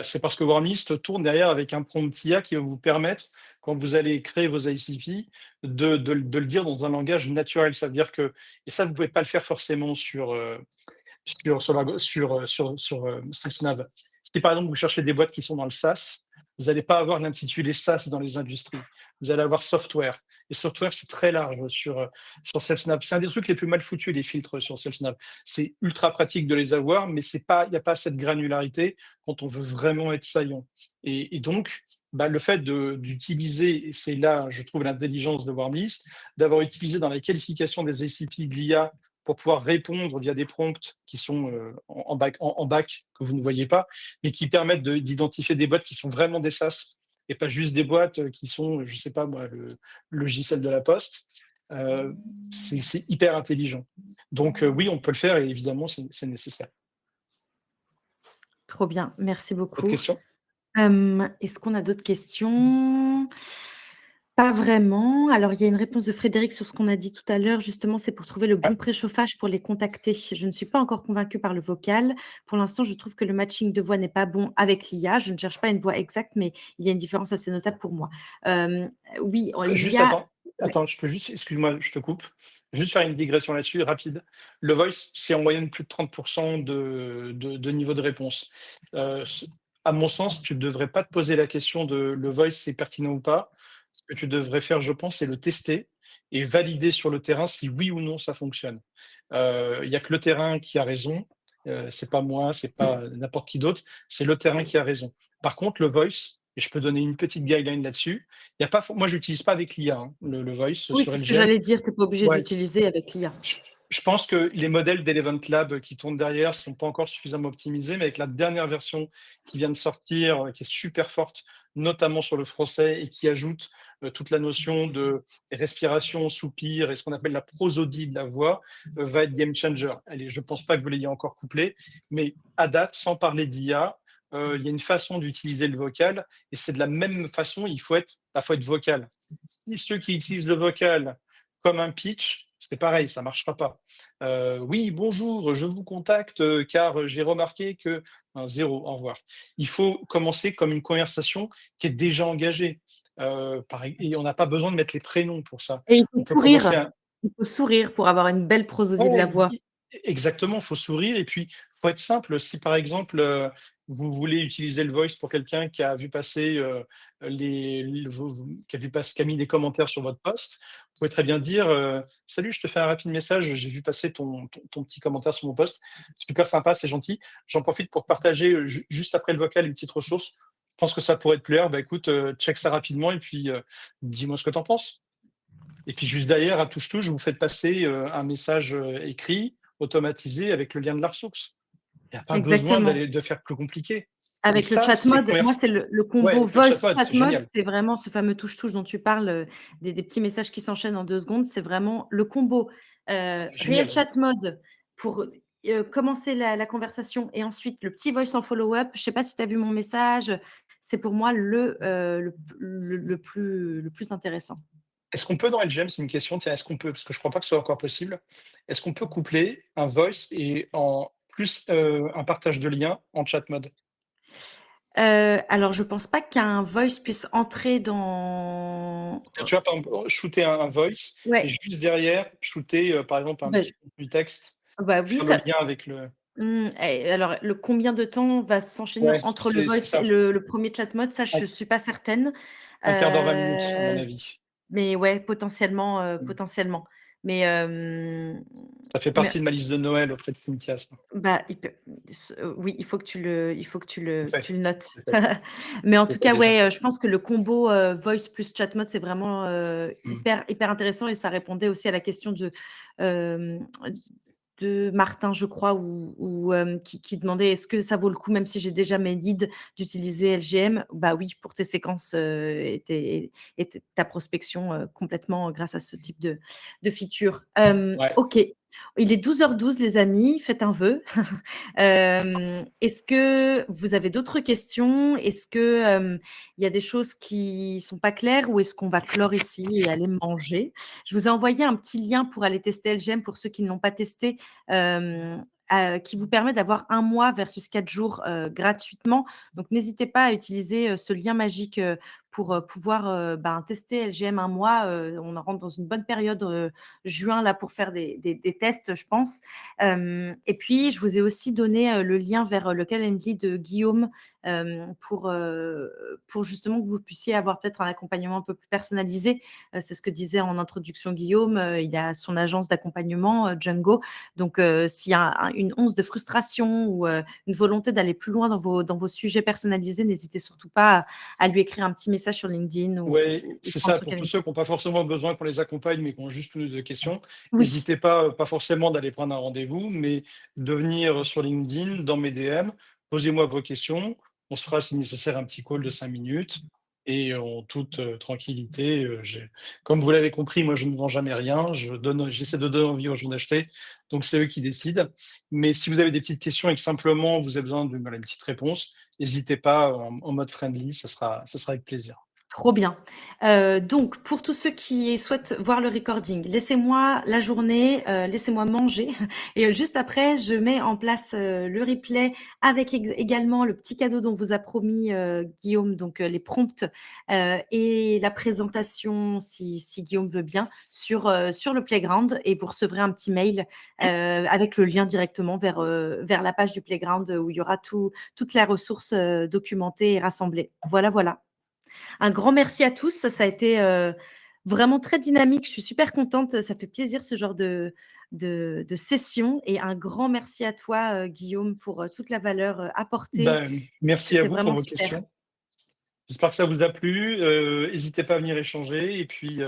c'est parce que Warmlist tourne derrière avec un prompt IA qui va vous permettre, quand vous allez créer vos ICP, de le dire dans un langage naturel. Ça veut dire que, et ça, vous ne pouvez pas le faire forcément sur SalesNav. Si par exemple vous cherchez des boîtes qui sont dans le SaaS, vous n'allez pas avoir l'intitulé SaaS dans les industries. Vous allez avoir software. Et software, c'est très large sur SalesNav. C'est un des trucs les plus mal foutus, les filtres sur SalesNav. C'est ultra pratique de les avoir, mais il n'y a pas cette granularité quand on veut vraiment être saillant. Et donc, bah, le fait d'utiliser, et c'est là, je trouve, l'intelligence de Warmlist, d'avoir utilisé dans la qualification des ACP de l'IA pour pouvoir répondre via des prompts qui sont en back, que vous ne voyez pas, mais qui permettent d'identifier des boîtes qui sont vraiment des SaaS et pas juste des boîtes qui sont, je ne sais pas moi, le logiciel de la Poste. Euh, c'est hyper intelligent. Donc oui, on peut le faire et évidemment, c'est nécessaire. Trop bien, merci Autre beaucoup. question? Est-ce qu'on a d'autres questions? Pas vraiment. Alors, il y a une réponse de Frédéric sur ce qu'on a dit tout à l'heure. Justement, c'est pour trouver le Ouais. bon préchauffage pour les contacter. Je ne suis pas encore convaincue par le vocal. Pour l'instant, je trouve que le matching de voix n'est pas bon avec l'IA. Je ne cherche pas une voix exacte, mais il y a une différence assez notable pour moi. Oui, Juste l'IA. attends, je peux juste, excuse-moi, je te coupe. Juste faire une digression là-dessus, rapide. Le voice, c'est en moyenne plus de 30% de niveau de réponse. À mon sens, tu ne devrais pas te poser la question de le voice, c'est pertinent ou pas. Ce que tu devrais faire, je pense, c'est le tester et valider sur le terrain si oui ou non ça fonctionne. Il n'y a que le terrain qui a raison. C'est pas moi, c'est pas n'importe qui d'autre. C'est le terrain qui a raison. Par contre, le voice, et je peux donner une petite guideline là-dessus. Il y a pas, moi, je n'utilise pas avec l'IA, le voice Oui, sur c'est ce que LGM. j'allais dire. Tu n'es pas obligé Ouais, d'utiliser avec l'IA. je pense que les modèles d'Elevent Lab qui tournent derrière ne sont pas encore suffisamment optimisés, mais avec la dernière version qui vient de sortir, qui est super forte, notamment sur le français, et qui ajoute toute la notion de respiration, soupir et ce qu'on appelle la prosodie de la voix, va être game changer. Allez, je ne pense pas que vous l'ayez encore couplé, mais à date, sans parler d'IA, il y a une façon d'utiliser le vocal, et c'est de la même façon, faut être vocal. Ceux qui utilisent le vocal comme un pitch, c'est pareil, ça marchera pas. «Oui, bonjour, je vous contacte, car, j'ai remarqué que» 0, au revoir. Il faut commencer comme une conversation qui est déjà engagée. Et on n'a pas besoin de mettre les prénoms pour ça. Et il faut On peut commencer sourire. à Il faut sourire pour avoir une belle prosodie de la Ouais, voix. exactement, faut sourire et puis faut être simple. Si par exemple, vous voulez utiliser le voice pour quelqu'un qui a vu passer, qui a mis des commentaires sur votre post, vous pouvez très bien dire, «Salut, je te fais un rapide message, j'ai vu passer ton petit commentaire sur mon post. Super sympa, c'est gentil. J'en profite pour partager, juste après le vocal, une petite ressource. Je pense que ça pourrait te plaire. Bah, écoute, check ça rapidement et puis, dis-moi ce que tu en penses». Et puis juste derrière, à touche-touche, vous faites passer, un message, écrit, automatisé avec le lien de la ressource. Il y a pas besoin Exactement. de faire plus compliqué et Avec le ça, chat c'est mode, moi, convers c'est le ouais, combo avec le chat voice mode, chat c'est mode, génial. c'est vraiment ce fameux touche-touche dont tu parles, des petits messages qui s'enchaînent en 2 secondes. C'est vraiment le combo, réel Génial. chat mode pour, commencer la conversation et ensuite le petit voice en follow-up. Je sais pas si tu as vu mon message, c'est pour moi le plus intéressant. Est-ce qu'on peut dans LGM, c'est une question, tiens, est-ce qu'on peut, parce que je crois pas que ce soit encore possible, est-ce qu'on peut coupler un voice et en plus, un partage de liens en chat mode? Alors je pense pas qu'un voice puisse entrer dans, Tu vois, par exemple, shooter un voice et ouais, juste derrière, shooter, par exemple, un bah petit contenu texte, bah, oui, faire le ça. lien avec le Et alors, le combien de temps va s'enchaîner ouais, entre le c'est voice et ça. le 1er chat mode? Ça, je suis pas certaine. 1/4 d'heure, 20 minutes, à mon Heu, avis. mais ouais, potentiellement, Mmh. potentiellement. Mais, Ça fait mais partie de ma liste de Noël auprès de Cynthia, ça. bah, oui, il faut que tu le notes. C'est fait, Mais en c'est tout fait cas, déjà. ouais, je pense que le combo, voice plus chat mode, c'est vraiment, Mmh. hyper hyper intéressant et ça répondait aussi à la question hem, de Martin, je crois, qui demandait: «Est-ce que ça vaut le coup, même si j'ai déjà mes leads, d'utiliser LGM?» Bah oui, pour tes séquences, et ta prospection, complètement grâce à ce type de feature. Ouais. OK, il est 12h12 les amis, faites un vœu. Est-ce que vous avez d'autres questions? Est-ce que, il y a des choses qui sont pas claires ou est-ce qu'on va clore ici et aller manger? Je vous ai envoyé un petit lien pour aller tester LGM pour ceux qui ne l'ont pas testé, qui vous permet d'avoir 1 mois versus 4 jours, gratuitement. Donc n'hésitez pas à utiliser, ce lien magique, pour, pouvoir, ben, tester LGM 1 mois. On en rentre dans une bonne période, juin là pour faire des tests, je pense. Et puis je vous ai aussi donné, le lien vers, le Calendly de Guillaume, pour justement que vous puissiez avoir peut-être un accompagnement un peu plus personnalisé. C'est ce que disait en introduction Guillaume, il a son agence d'accompagnement, Django. Donc s'il y a une once de frustration ou, une volonté d'aller plus loin dans vos sujets personnalisés, n'hésitez surtout pas à lui écrire un petit message sur LinkedIn Ouais, ou c'est prendre ça. son Pour tous Calendly. ceux qui ont pas forcément besoin qu'on les accompagne, mais qui ont juste une ou 2 questions, Oui, n'hésitez pas, pas forcément d'aller prendre un rendez-vous, mais de venir sur LinkedIn, dans mes DM, posez-moi vos questions. On se fera, si nécessaire, un petit call de 5 minutes et en toute, tranquillité, comme vous l'avez compris, moi, je ne vends jamais rien. J'essaie de donner envie aux gens d'acheter, donc c'est eux qui décident. Mais si vous avez des petites questions et que simplement vous avez besoin d'une, voilà, une petite réponse, n'hésitez pas en mode friendly, ça sera avec plaisir. trop bien. Donc pour tous ceux qui souhaitent voir le recording, laissez-moi la journée, laissez-moi manger et juste après je mets en place, le replay avec également le petit cadeau dont vous a promis, Guillaume, donc les prompts, et la présentation si Guillaume veut bien sur le playground et vous recevrez un petit mail, avec le lien directement vers la page du playground, où il y aura toutes les ressources, documentées et rassemblées. Voilà, voilà. Un grand merci à tous. Ça a été, vraiment très dynamique. Je suis super contente. Ça fait plaisir ce genre de session et un grand merci à toi, Guillaume, pour, toute la valeur, apportée. Ben, merci à C'était vous pour vraiment vos super. questions. J'espère que ça vous a plu. N'hésitez pas à venir échanger et puis,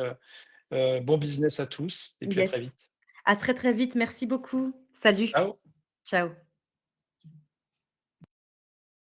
bon business à tous et puis à très Yes. vite. À très, très vite. Merci beaucoup. Salut. Ciao. Ciao.